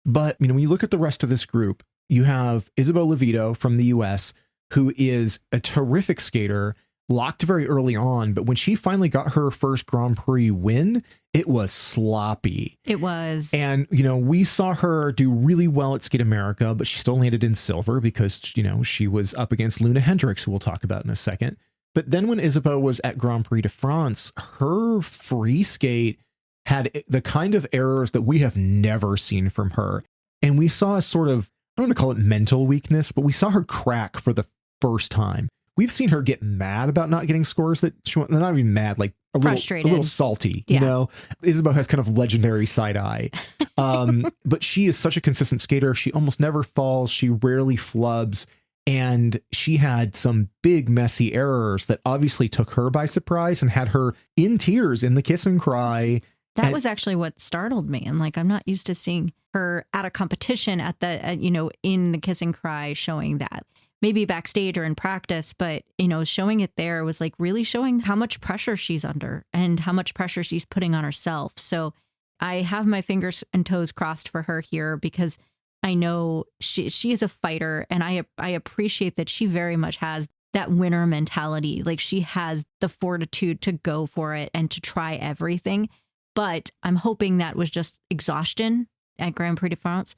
But, when you look at the rest of this group, you have Isabel Levito from the US, who is a terrific skater, locked very early on. But when she finally got her first Grand Prix win, it was sloppy. It was. And, we saw her do really well at Skate America, but she still landed in silver because, she was up against Luna Hendricks, who we'll talk about in a second. But then when Isabel was at Grand Prix de France, her free skate had the kind of errors that we have never seen from her. And we saw a sort of, I don't want to call it mental weakness, but we saw her crack for the first time. We've seen her get mad about not getting scores that she wants, not even mad, like a little salty, Isabel has kind of legendary side eye. But she is such a consistent skater. She almost never falls. She rarely flubs. And she had some big messy errors that obviously took her by surprise and had her in tears in the kiss and cry That was actually what startled me. I'm like, I'm not used to seeing her at a competition at the, in the Kiss and Cry showing that. Maybe backstage or in practice, but, showing it there was like really showing how much pressure she's under and how much pressure she's putting on herself. So I have my fingers and toes crossed for her here because I know she is a fighter, and I appreciate that she very much has that winner mentality. Like, she has the fortitude to go for it and to try everything. But I'm hoping that was just exhaustion at Grand Prix de France,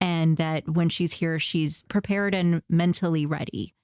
and that when she's here, she's prepared and mentally ready.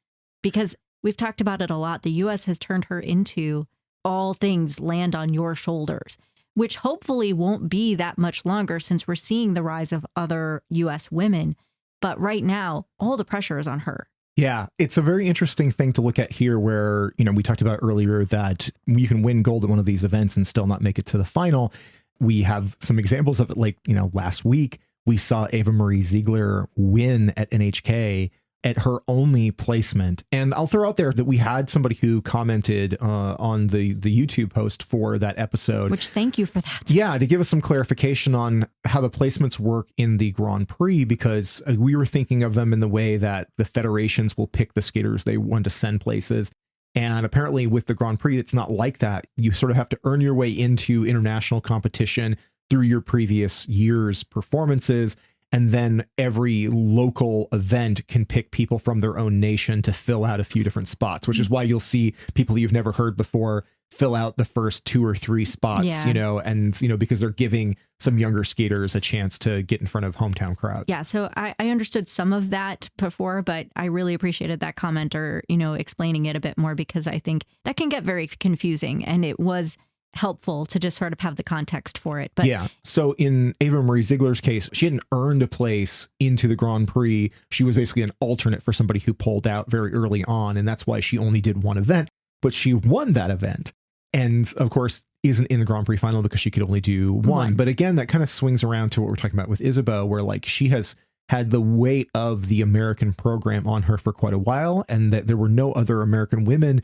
Because we've talked about it a lot. The U.S. has turned her into all things land on your shoulders, which hopefully won't be that much longer since we're seeing the rise of other U.S. women. But right now, all the pressure is on her. Yeah, it's a very interesting thing to look at here where, we talked about earlier that you can win gold at one of these events and still not make it to the final. We have some examples of it, like, last week we saw Ava Marie Ziegler win at NHK at her only placement. And I'll throw out there that we had somebody who commented on the YouTube post for that episode. Which, thank you for that. Yeah, to give us some clarification on how the placements work in the Grand Prix, because we were thinking of them in the way that the federations will pick the skaters they want to send places. And apparently with the Grand Prix, it's not like that. You sort of have to earn your way into international competition through your previous year's performances. And then every local event can pick people from their own nation to fill out a few different spots, which is why you'll see people you've never heard before fill out the first 2 or 3 spots, because they're giving some younger skaters a chance to get in front of hometown crowds. Yeah. So I understood some of that before, but I really appreciated that commenter, explaining it a bit more, because I think that can get very confusing, and it was helpful to just sort of have the context for it. But yeah, so in Ava Marie Ziegler's case, she hadn't earned a place into the Grand Prix. She was basically an alternate for somebody who pulled out very early on, and that's why she only did one event, but she won that event. And of course, isn't in the Grand Prix final because she could only do one. But again, that kind of swings around to what we're talking about with Isabeau, where like she has had the weight of the American program on her for quite a while, and that there were no other American women.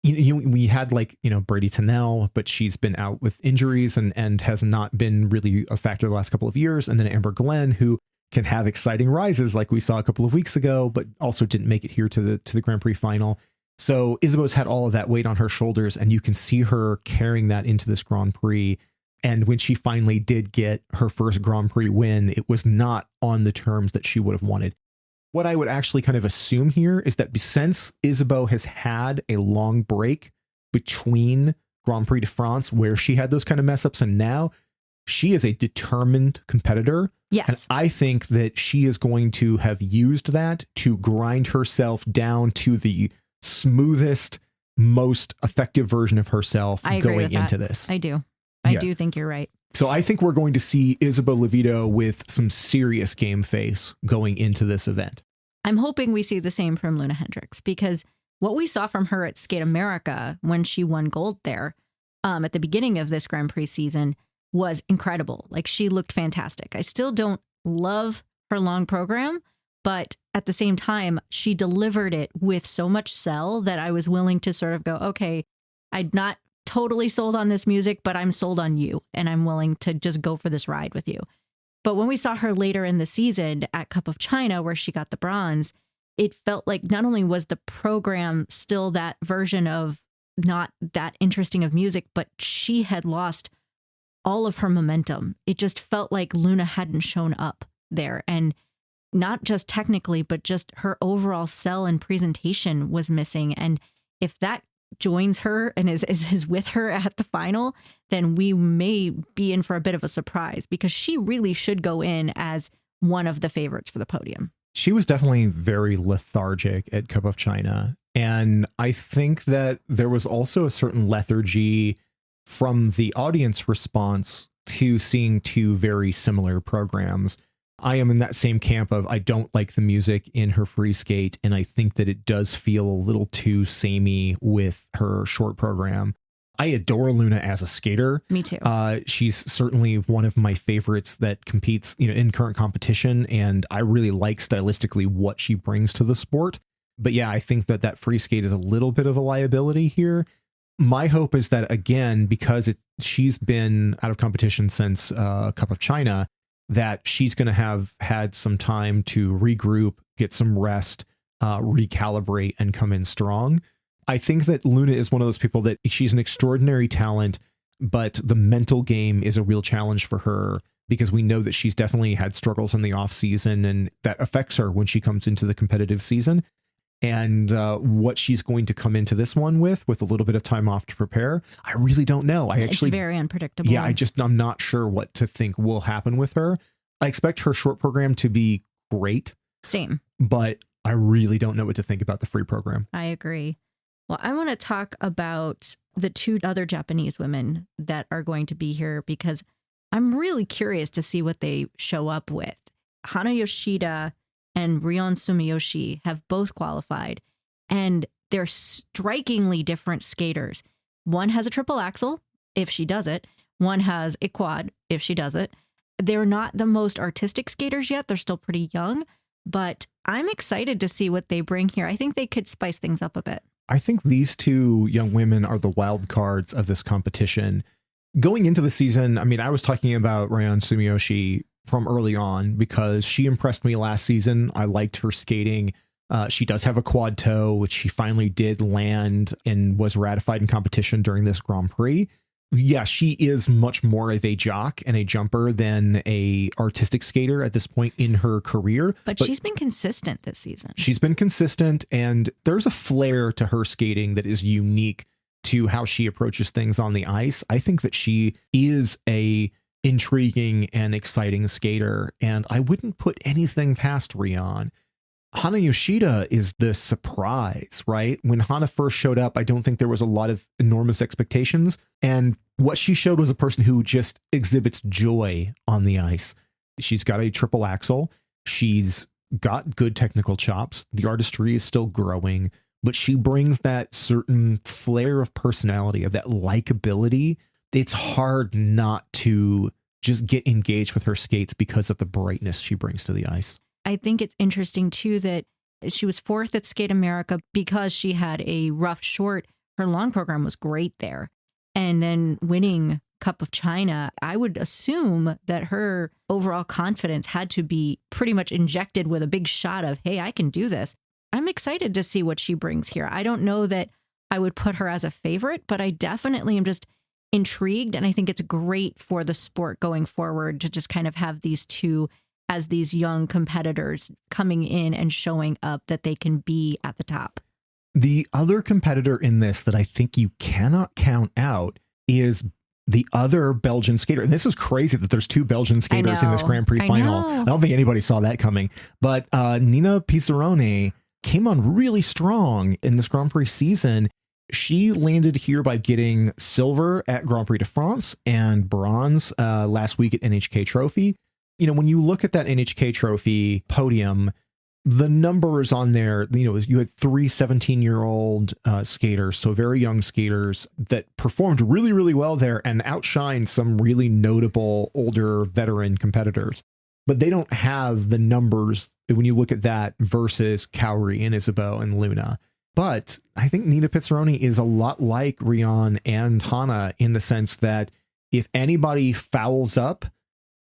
We had Brady Tennell, but she's been out with injuries and has not been really a factor the last couple of years. And then Amber Glenn, who can have exciting rises like we saw a couple of weeks ago, but also didn't make it here to the Grand Prix final. So Isabeau's had all of that weight on her shoulders, and you can see her carrying that into this Grand Prix. And when she finally did get her first Grand Prix win, it was not on the terms that she would have wanted. What I would actually kind of assume here is that since Isabeau has had a long break between Grand Prix de France, where she had those kind of mess ups, and now she is a determined competitor. Yes. And I think that she is going to have used that to grind herself down to the smoothest, most effective version of herself going into this. I do. I do think you're right. So I think we're going to see Isabeau Levito with some serious game face going into this event. I'm hoping we see the same from Luna Hendricks, because what we saw from her at Skate America when she won gold there at the beginning of this Grand Prix season was incredible. Like, she looked fantastic. I still don't love her long program, but at the same time, she delivered it with so much sell that I was willing to sort of go, okay, I'm not totally sold on this music, but I'm sold on you, and I'm willing to just go for this ride with you. But when we saw her later in the season at Cup of China, where she got the bronze, it felt like not only was the program still that version of not that interesting of music, but she had lost all of her momentum. It just felt like Luna hadn't shown up there. And not just technically, but just her overall sell and presentation was missing. And if that joins her and is with her at the final, then we may be in for a bit of a surprise, because she really should go in as one of the favorites for the podium. She was definitely very lethargic at Cup of China. And I think that there was also a certain lethargy from the audience response to seeing 2 very similar programs. I am in that same camp of I don't like the music in her free skate, and I think that it does feel a little too samey with her short program. I adore Luna as a skater. Me too. She's certainly one of my favorites that competes, in current competition, and I really like stylistically what she brings to the sport. But yeah, I think that free skate is a little bit of a liability here. My hope is that, again, because she's been out of competition since Cup of China, that she's going to have had some time to regroup, get some rest, recalibrate, and come in strong. I think that Luna is one of those people that she's an extraordinary talent, but the mental game is a real challenge for her, because we know that she's definitely had struggles in the off season, and that affects her when she comes into the competitive season. And what she's going to come into this one with a little bit of time off to prepare, I really don't know. It's very unpredictable. Yeah, I'm not sure what to think will happen with her. I expect her short program to be great. Same. But I really don't know what to think about the free program. I agree. Well, I want to talk about the two other Japanese women that are going to be here, because I'm really curious to see what they show up with. Hana Yoshida and Rion Sumiyoshi have both qualified, and they're strikingly different skaters. One has a triple axel, if she does it. One has a quad, if she does it. They're not the most artistic skaters yet. They're still pretty young, but I'm excited to see what they bring here. I think they could spice things up a bit. I think these two young women are the wild cards of this competition. Going into the season, I mean, I was talking about Rion Sumiyoshi from early on because she impressed me last season. I liked her skating. She does have a quad toe, which she finally did land and was ratified in competition during this Grand Prix. Yeah, she is much more of a jock and a jumper than a artistic skater at this point in her career. But she's been consistent this season. She's been consistent, and there's a flair to her skating that is unique to how she approaches things on the ice. I think that she is a intriguing and exciting skater, and I wouldn't put anything past Rion. Hana Yoshida is the surprise, right? When Hana first showed up, I don't think there was a lot of enormous expectations. And what she showed was a person who just exhibits joy on the ice. She's got a triple axel. She's got good technical chops. The artistry is still growing, but she brings that certain flair of personality, of that likability. It's hard not to just get engaged with her skates because of the brightness she brings to the ice. I think it's interesting, too, that she was fourth at Skate America because she had a rough short. Her long program was great there. And then winning Cup of China, I would assume that her overall confidence had to be pretty much injected with a big shot of, hey, I can do this. I'm excited to see what she brings here. I don't know that I would put her as a favorite, but I definitely am just intrigued. And I think it's great for the sport going forward to just kind of have these two as these young competitors coming in and showing up that they can be at the top. The other competitor in this that I think you cannot count out is the other Belgian skater. And this is crazy that there's two Belgian skaters in this Grand Prix final. I don't think anybody saw that coming. But Nina Pizzaroni came on really strong in this Grand Prix season. She landed here by getting silver at Grand Prix de France and bronze last week at NHK Trophy. You know, when you look at that NHK Trophy podium, the numbers on there, you know, you had three 17-year-old skaters, so very young skaters that performed really, really well there and outshined some really notable older veteran competitors. But they don't have the numbers when you look at that versus Kaori and Isabeau and Luna. But I think Nina Pizzaroni is a lot like Rion and Hana in the sense that if anybody fouls up,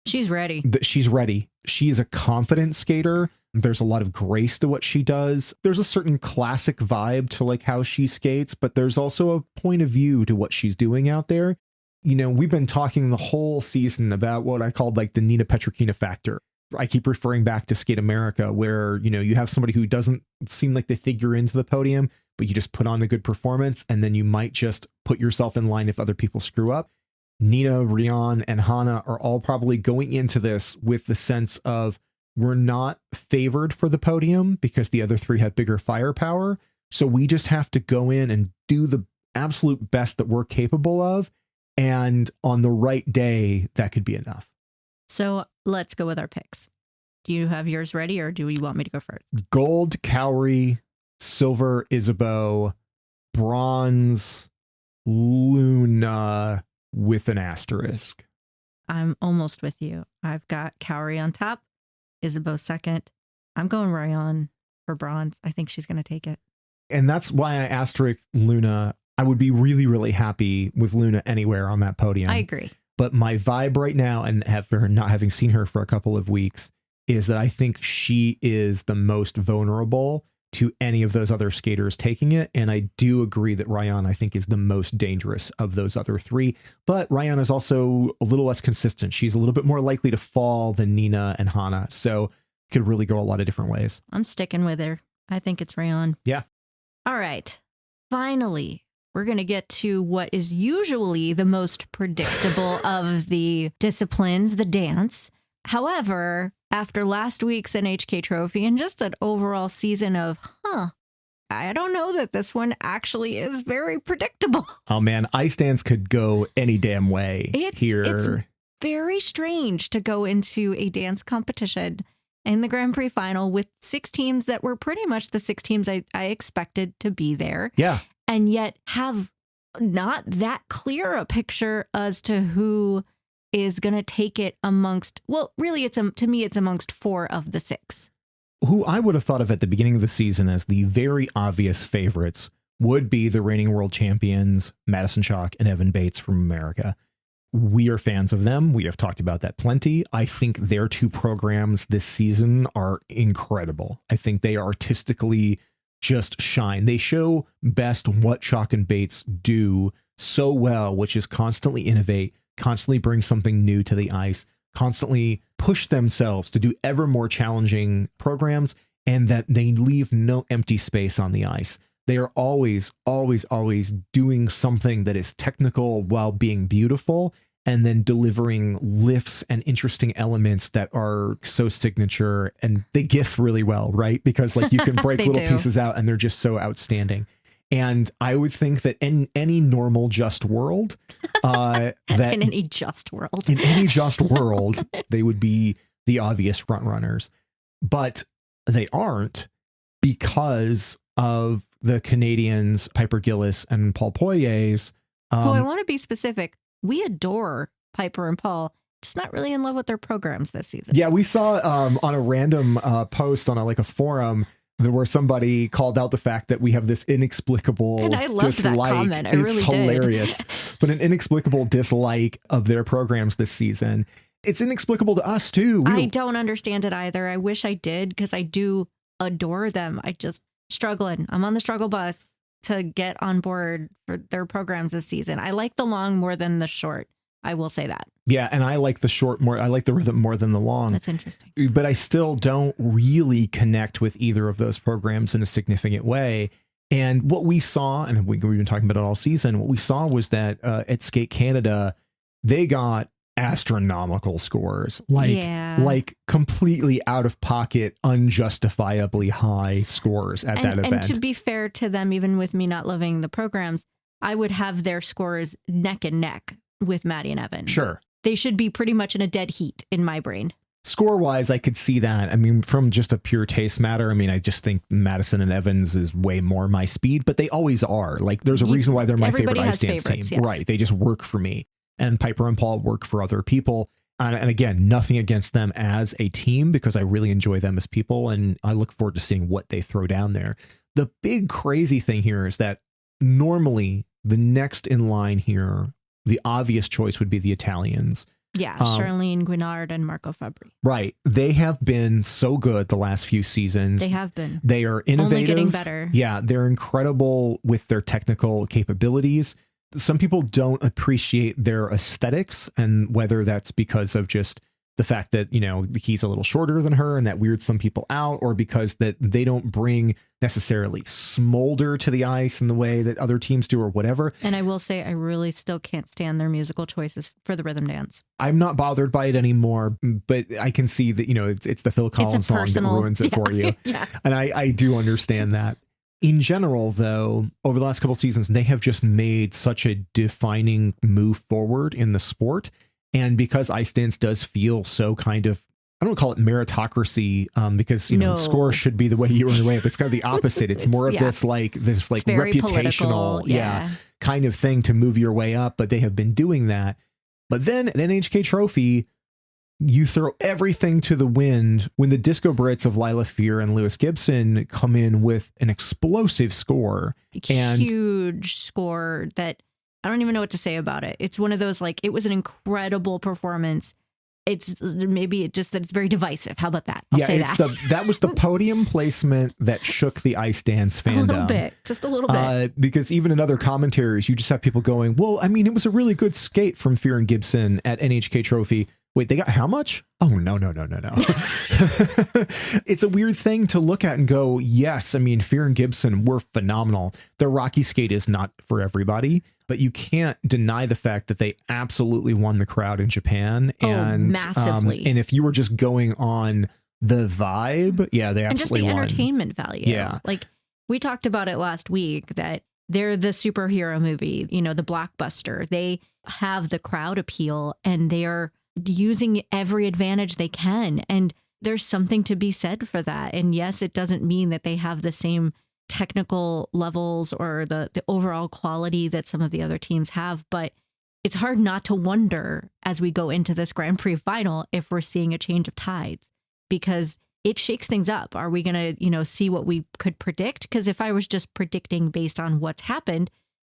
she's ready. She's ready. She is a confident skater. There's a lot of grace to what she does. There's a certain classic vibe to like how she skates, but there's also a point of view to what she's doing out there. You know, we've been talking the whole season about what I called like the Nina Petrokina factor. I keep referring back to Skate America where, you know, you have somebody who doesn't seem like they figure into the podium, but you just put on a good performance and then you might just put yourself in line if other people screw up. Nina, Rion, and Hana are all probably going into this with the sense of we're not favored for the podium because the other three have bigger firepower. So we just have to go in and do the absolute best that we're capable of. And on the right day, that could be enough. So let's go with our picks. Do you have yours ready or do you want me to go first? Gold, Kaori, silver, Isabeau, bronze, Luna with an asterisk. I'm almost with you. I've got Kaori on top, Isabeau second. I'm going Rion for bronze. I think she's going to take it. And that's why I asterisk Luna. I would be really, really happy with Luna anywhere on that podium. I agree. But my vibe right now, and after not having seen her for a couple of weeks, is that I think she is the most vulnerable to any of those other skaters taking it. And I do agree that Ryan, I think, is the most dangerous of those other three. But Ryan is also a little less consistent. She's a little bit more likely to fall than Nina and Hana. So could really go a lot of different ways. I'm sticking with her. I think it's Ryan. Yeah. All right. Finally, we're going to get to what is usually the most predictable of the disciplines, the dance. However, after last week's NHK trophy and just an overall season of, I don't know that this one actually is very predictable. Oh man, ice dance could go any damn way here. It's very strange to go into a dance competition in the Grand Prix final with 6 teams that were pretty much the 6 teams I expected to be there. Yeah. And yet have not that clear a picture as to who is going to take it amongst, well, really, to me, it's amongst 4 of the 6. Who I would have thought of at the beginning of the season as the very obvious favorites would be the reigning world champions, Madison Chalk and Evan Bates from America. We are fans of them. We have talked about that plenty. I think their 2 programs this season are incredible. I think they artistically just shine. They show best what Chalk and Bates do so well, which is constantly innovate, constantly bring something new to the ice, constantly push themselves to do ever more challenging programs, and that they leave no empty space on the ice. They are always, always, always doing something that is technical while being beautiful, and then delivering lifts and interesting elements that are so signature, and they gif really well, right? Because like you can break little pieces out and they're just so outstanding. And I would think that in any normal just world, that in any just world, they would be the obvious front runners, but they aren't because of the Canadians, Piper Gillis and Paul Poiriers. I want to be specific. We adore Piper and Paul, just not really in love with their programs this season. Yeah, we saw on a random post on a forum where somebody called out the fact that we have this inexplicable and I loved dislike. That comment. I it's really hilarious, did. But an inexplicable dislike of their programs this season. It's inexplicable to us too. I don't understand it either. I wish I did because I do adore them. I just struggling. I'm on the struggle bus to get on board for their programs this season. I like the long more than the short. I will say that. Yeah, and I like the short more. I like the rhythm more than the long. That's interesting. But I still don't really connect with either of those programs in a significant way. And what we saw, and we've been talking about it all season, what we saw was that at Skate Canada, they got astronomical scores, like completely out of pocket, unjustifiably high scores at that event. And to be fair to them, even with me not loving the programs, I would have their scores neck and neck with Maddie and Evan. Sure. They should be pretty much in a dead heat in my brain. Score-wise, I could see that. I mean, from just a pure taste matter, I mean, I just think Madison and Evans is way more my speed, but they always are. Like, there's a reason why they're my favorite ice dance team. Yes. Right. They just work for me. And Piper and Paul work for other people. And again, nothing against them as a team because I really enjoy them as people. And I look forward to seeing what they throw down there. The big crazy thing here is that normally the next in line here, the obvious choice would be the Italians. Yeah, Charlene Guinard and Marco Fabri. Right. They have been so good the last few seasons. They have been. They are innovative. Only getting better. Yeah, they're incredible with their technical capabilities. Some people don't appreciate their aesthetics, and whether that's because of just the fact that, you know, he's a little shorter than her and that weirds some people out, or because that they don't bring necessarily smolder to the ice in the way that other teams do or whatever. And I will say, I really still can't stand their musical choices for the rhythm dance. I'm not bothered by it anymore, but I can see that, you know, it's the Phil Collins song that ruins it for you. Yeah. And I do understand that. In general, though, over the last couple of seasons, they have just made such a defining move forward in the sport. And because ice dance does feel so kind of, I don't call it meritocracy, because, you know, score should be the way you earn your way up. It's kind of the opposite. It's more of this reputational, kind of thing to move your way up. But they have been doing that. But then an NHK trophy, you throw everything to the wind when the Disco Brits of Lila Fear and Lewis Gibson come in with an explosive score. And huge score that I don't even know what to say about it. It's one of those, like, it was an incredible performance. It's maybe it just that it's very divisive. How about that? I'll say that. That was the podium placement that shook the ice dance fandom. A little bit, just a little bit. Because even in other commentaries, you just have people going, well, I mean, it was a really good skate from Fear and Gibson at NHK Trophy. Wait, they got how much? Oh, no. It's a weird thing to look at and go, yes, I mean, Fear and Gibson were phenomenal. Their Rocky skate is not for everybody, but you can't deny the fact that they absolutely won the crowd in Japan. And massively. And if you were just going on the vibe, yeah, they absolutely won. And just the entertainment value. Yeah. Like, we talked about it last week that they're the superhero movie, you know, the blockbuster. They have the crowd appeal and they're using every advantage they can. And there's something to be said for that. And yes, it doesn't mean that they have the same technical levels or the overall quality that some of the other teams have, but it's hard not to wonder as we go into this Grand Prix final if we're seeing a change of tides, because it shakes things up. Are we going to, see what we could predict? Because if I was just predicting based on what's happened,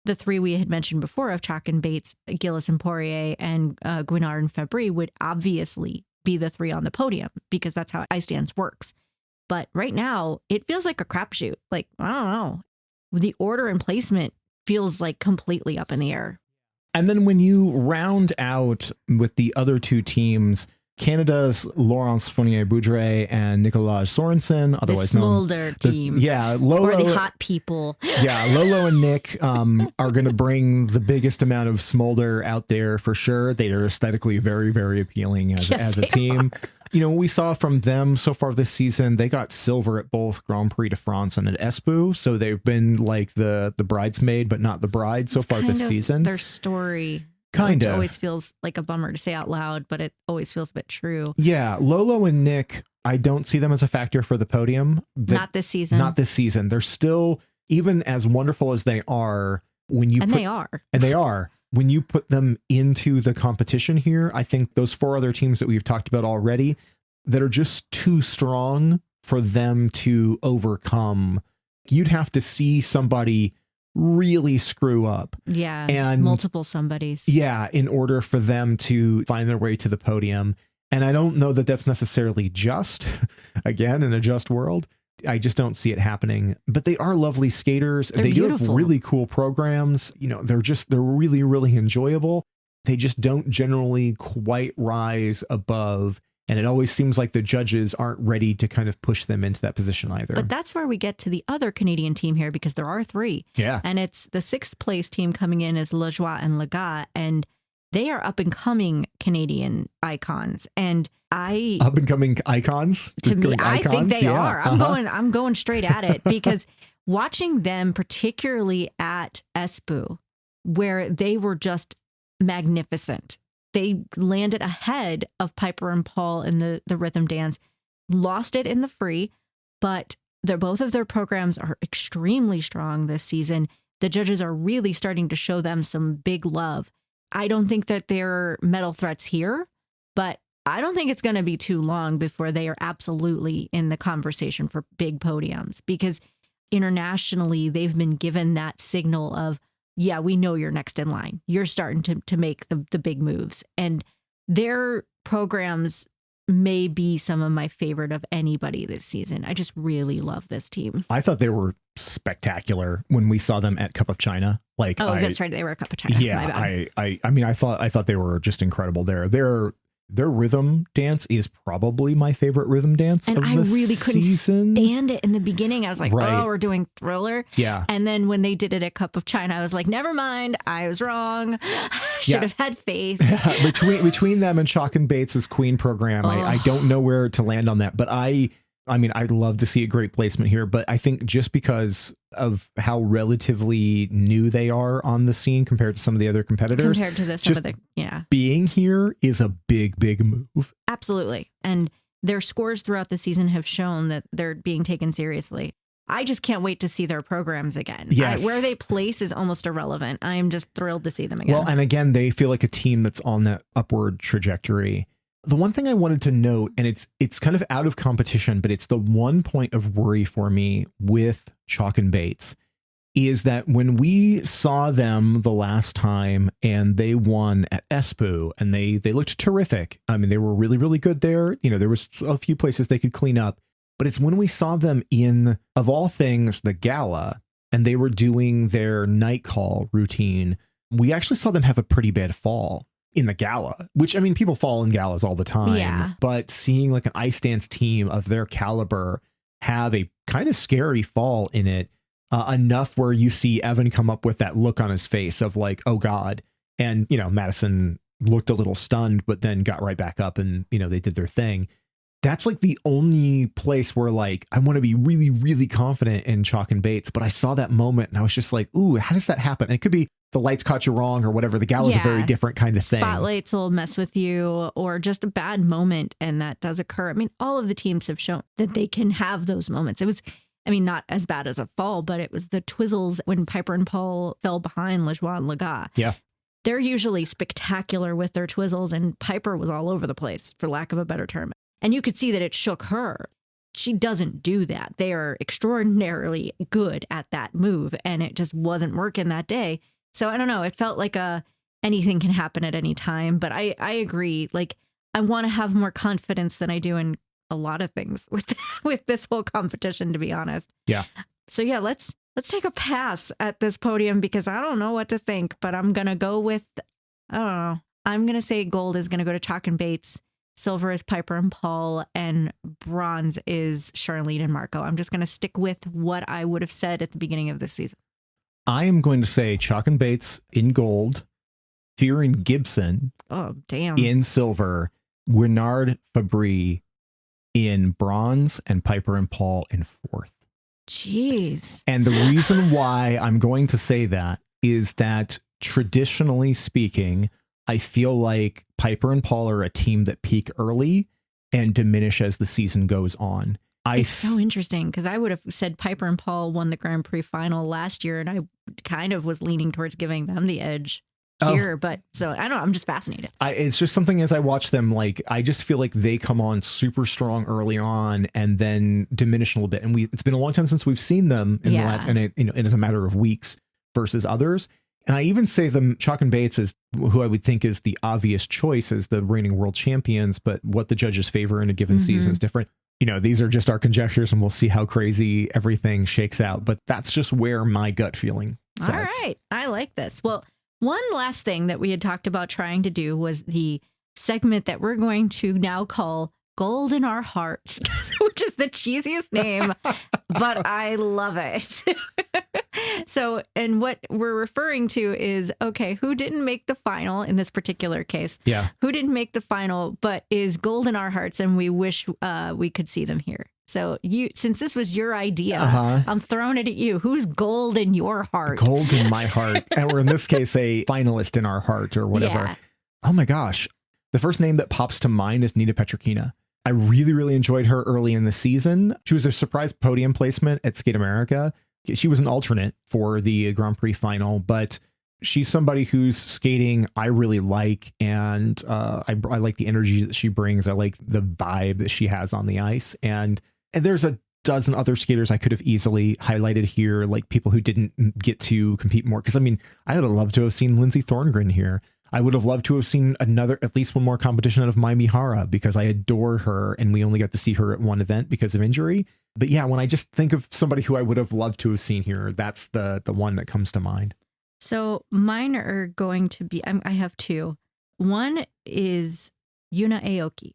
the three we had mentioned before of Chalk and Bates, Gillis and Poirier, and Guinard and Fabry would obviously be the three on the podium because that's how ice dance works. But right now, it feels like a crapshoot. Like, I don't know. The order and placement feels like completely up in the air. And then when you round out with the other two teams, Canada's Laurence Fournier-Boudre and Nicolas Sorensen, otherwise the known Smolder team. Lolo, or the hot people. Yeah, Lolo and Nick are going to bring the biggest amount of smolder out there for sure. They are aesthetically very, very appealing as a team. What we saw from them so far this season, they got silver at both Grand Prix de France and at Espoo. So they've been like the bridesmaid, but not the bride so far this season. Their story. Kind of. of. Always feels like a bummer to say out loud, but it always feels a bit true. Yeah. Lolo and Nick, I don't see them as a factor for the podium. Not this season. Not this season. They're still, even as wonderful as they are, they are. When you put them into the competition here, I think those four other teams that we've talked about already that are just too strong for them to overcome. You'd have to see somebody really screw up. Yeah. And multiple somebodies. Yeah. In order for them to find their way to the podium. And I don't know that that's necessarily just, again, in a just world. I just don't see it happening, but they are lovely skaters. They're they beautiful. Do have really cool programs. They're really, really enjoyable. They just don't generally quite rise above. And it always seems like the judges aren't ready to kind of push them into that position either. But that's where we get to the other Canadian team here, because there are three. Yeah. And it's the sixth place team coming in as Lajoie and Legat, and they are up and coming Canadian icons. And up and coming icons? To me, I think they are. Uh-huh. I'm going straight at it because watching them, particularly at Espoo, where they were just magnificent. They landed ahead of Piper and Paul in the rhythm dance, lost it in the free, but both of their programs are extremely strong this season. The judges are really starting to show them some big love. I don't think that they're medal threats here, but I don't think it's going to be too long before they are absolutely in the conversation for big podiums, because internationally they've been given that signal of, yeah, we know you're next in line. You're starting to make the big moves. And their programs may be some of my favorite of anybody this season. I just really love this team. I thought they were spectacular when we saw them at Cup of China. That's right. They were at Cup of China. Yeah, I thought they were just incredible there. Their rhythm dance is probably my favorite rhythm dance of the season. And I really couldn't stand it in the beginning. I was like, oh, we're doing Thriller. Yeah. And then when they did it at Cup of China, I was like, never mind. I was wrong. Should have had faith. Between them and Chalk and Bates' Queen program, I don't know where to land on that. But I'd love to see a great placement here. But I think just because of how relatively new they are on the scene compared to some of the other competitors, being here is a big, big move. Absolutely. And their scores throughout the season have shown that they're being taken seriously. I just can't wait to see their programs again. Yes. Where they place is almost irrelevant. I am just thrilled to see them again. Well, and again, they feel like a team that's on that upward trajectory. The one thing I wanted to note, and it's kind of out of competition, but it's the one point of worry for me with Chalk and Bates, is that when we saw them the last time and they won at Espoo and they looked terrific. I mean, they were really, really good there. You know, there was a few places they could clean up, but it's when we saw them in, of all things, the gala, and they were doing their night call routine. We actually saw them have a pretty bad fall in the gala, which, I mean, people fall in galas all the time. Yeah. But seeing like an ice dance team of their caliber have a kind of scary fall in it, enough where you see Evan come up with that look on his face of like, oh God. And, you know, Madison looked a little stunned, but then got right back up and, you know, they did their thing. That's like the only place where like, I want to be really, really confident in Chalk and Bates. But I saw that moment and I was just like, ooh, how does that happen? And it could be the lights caught you wrong or whatever. The gala's a very different kind of thing. Spotlights will mess with you, or just a bad moment. And that does occur. I mean, all of the teams have shown that they can have those moments. It was, I mean, not as bad as a fall, but it was the twizzles when Piper and Paul fell behind Lejoie and Lega. Yeah. They're usually spectacular with their twizzles, and Piper was all over the place, for lack of a better term. And you could see that it shook her. She doesn't do that. They are extraordinarily good at that move, and it just wasn't working that day. So I don't know. It felt like anything can happen at any time. But I agree. Like, I want to have more confidence than I do in a lot of things with this whole competition, to be honest. Yeah. So yeah, let's take a pass at this podium because I don't know what to think. But I'm gonna go with, I don't know. I'm gonna say gold is gonna go to Chalk and Bates. Silver is Piper and Paul, and bronze is Charlene and Marco. I'm just going to stick with what I would have said at the beginning of this season. I am going to say Chalk and Bates in gold, Fear and Gibson in silver, Guinard Fabry in bronze, and Piper and Paul in fourth. Jeez. And the reason why I'm going to say that is that traditionally speaking, I feel like Piper and Paul are a team that peak early and diminish as the season goes on. It's so interesting because I would have said Piper and Paul won the Grand Prix final last year, and I kind of was leaning towards giving them the edge here. But so I don't know. I'm just fascinated. It's just something as I watch them, like I just feel like they come on super strong early on and then diminish a little bit. And it's been a long time since we've seen them in the last, and it is a matter of weeks versus others. And I even say them, Chalk and Bates is who I would think is the obvious choice as the reigning world champions, but what the judges favor in a given season is different. You know, these are just our conjectures and we'll see how crazy everything shakes out. But that's just where my gut feeling says. All right. I like this. Well, one last thing that we had talked about trying to do was the segment that we're going to now call Gold in Our Hearts, which is the cheesiest name, but I love it. So, and what we're referring to is, okay, who didn't make the final in this particular case? Yeah. Who didn't make the final, but is gold in our hearts, and we wish we could see them here. So since this was your idea, I'm throwing it at you. Who's gold in your heart? Gold in my heart. Or in this case, a finalist in our heart or whatever. Yeah. Oh my gosh. The first name that pops to mind is Nina Petrokina. I really, really enjoyed her early in the season. She was a surprise podium placement at Skate America. She was an alternate for the Grand Prix final, but she's somebody whose skating I really like. And I like the energy that she brings. I like the vibe that she has on the ice. And there's a dozen other skaters I could have easily highlighted here, like people who didn't get to compete more. Because I mean, I would have loved to have seen Lindsay Thorngren here. I would have loved to have seen at least one more competition out of Mai Mihara because I adore her and we only got to see her at one event because of injury. But yeah, when I just think of somebody who I would have loved to have seen here, that's the one that comes to mind. So mine are going to be, I have two. One is Yuna Aoki,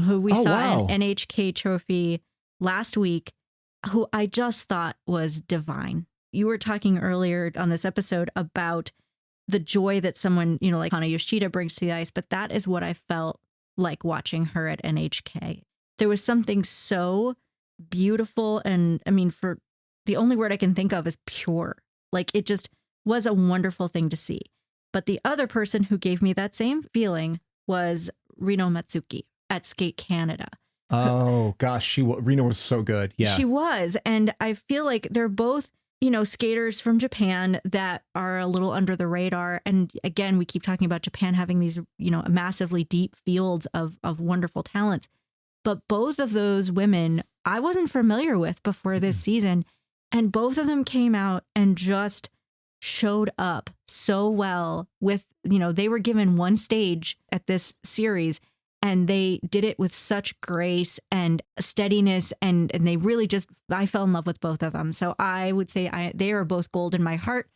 who we saw an NHK trophy last week, who I just thought was divine. You were talking earlier on this episode about the joy that someone, like Hana Yoshida brings to the ice, but that is what I felt like watching her at NHK. There was something so beautiful, and I mean, for the only word I can think of is pure. Like, it just was a wonderful thing to see. But the other person who gave me that same feeling was Rino Matsuki at Skate Canada. Oh gosh, Reno was so good. Yeah, she was. And I feel like they're both skaters from Japan that are a little under the radar. And again, we keep talking about Japan having these, massively deep fields of wonderful talents. But both of those women I wasn't familiar with before this season. And both of them came out and just showed up so well with, they were given one stage at this series and they did it with such grace and steadiness. And they really I fell in love with both of them. So I would say they are both gold in my heart,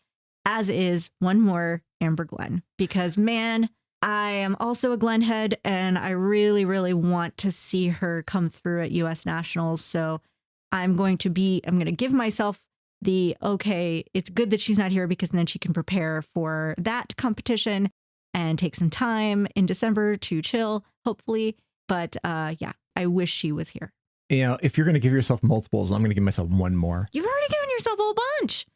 as is one more, Amber Glenn, because man, I am also a Glenn head and I really, really want to see her come through at US Nationals. So I'm going to give myself okay, it's good that she's not here because then she can prepare for that competition and take some time in December to chill, hopefully. But I wish she was here. If you're going to give yourself multiples, I'm going to give myself one more. You've already given yourself a whole bunch.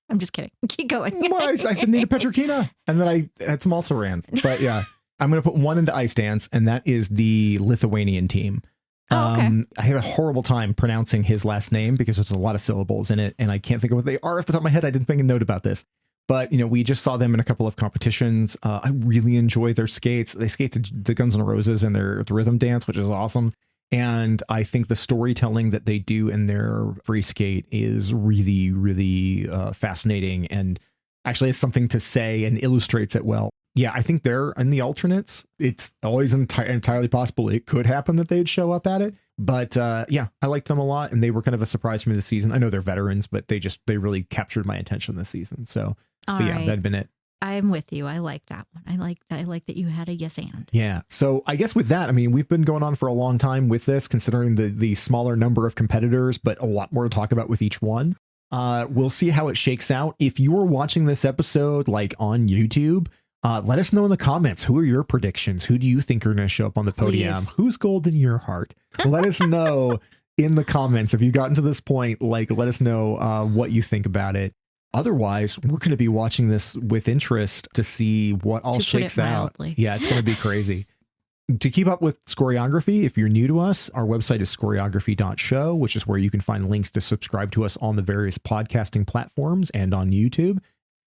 I'm just kidding. Keep going. Well, I said Nina Petrokina, and then I had some also rans. But yeah, I'm going to put one into ice dance, and that is the Lithuanian team. Oh, okay. I have a horrible time pronouncing his last name because there's a lot of syllables in it, and I can't think of what they are off the top of my head. I didn't make a note about this. But, we just saw them in a couple of competitions. I really enjoy their skates. They skate to Guns N' Roses and the rhythm dance, which is awesome. And I think the storytelling that they do in their free skate is really, really fascinating. And actually has something to say and illustrates it well. Yeah, I think they're in the alternates. It's always entirely possible it could happen that they'd show up at it. But I liked them a lot, and they were kind of a surprise for me this season. I know they're veterans, but they really captured my attention this season. So, that'd been it. I'm with you. I like that one. I like that you had a yes and. Yeah. So I guess with that, we've been going on for a long time with this, considering the smaller number of competitors, but a lot more to talk about with each one. We'll see how it shakes out. If you are watching this episode like on YouTube, let us know in the comments. Who are your predictions? Who do you think are going to show up on the podium? Please. Who's gold in your heart? Let us know in the comments. If you've gotten to this point, let us know what you think about it. Otherwise, we're going to be watching this with interest to see what all shakes out. Yeah, it's going to be crazy. To keep up with Scoreography, if you're new to us, our website is scoreography.show, which is where you can find links to subscribe to us on the various podcasting platforms and on YouTube.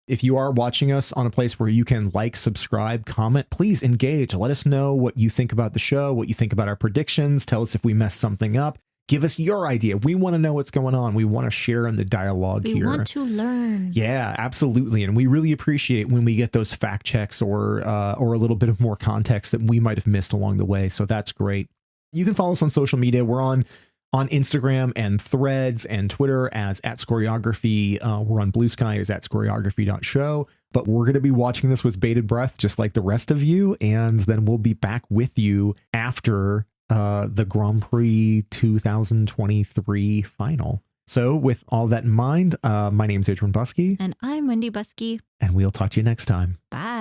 If you are watching us on a place where you can like, subscribe, comment, please engage. Let us know what you think about the show, what you think about our predictions. Tell us if we messed something up. Give us your idea. We want to know what's going on. We want to share in the dialogue here. We want to learn. Yeah, absolutely. And we really appreciate when we get those fact checks or a little bit of more context that we might have missed along the way. So that's great. You can follow us on social media. We're on Instagram and Threads and Twitter as @Scoreography. We're on Blue Sky as @Scoreography.show. But we're going to be watching this with bated breath, just like the rest of you. And then we'll be back with you after the Grand Prix 2023 final. So with all that in mind, my name's Adrian Buskey. And I'm Wendy Buskey. And we'll talk to you next time. Bye.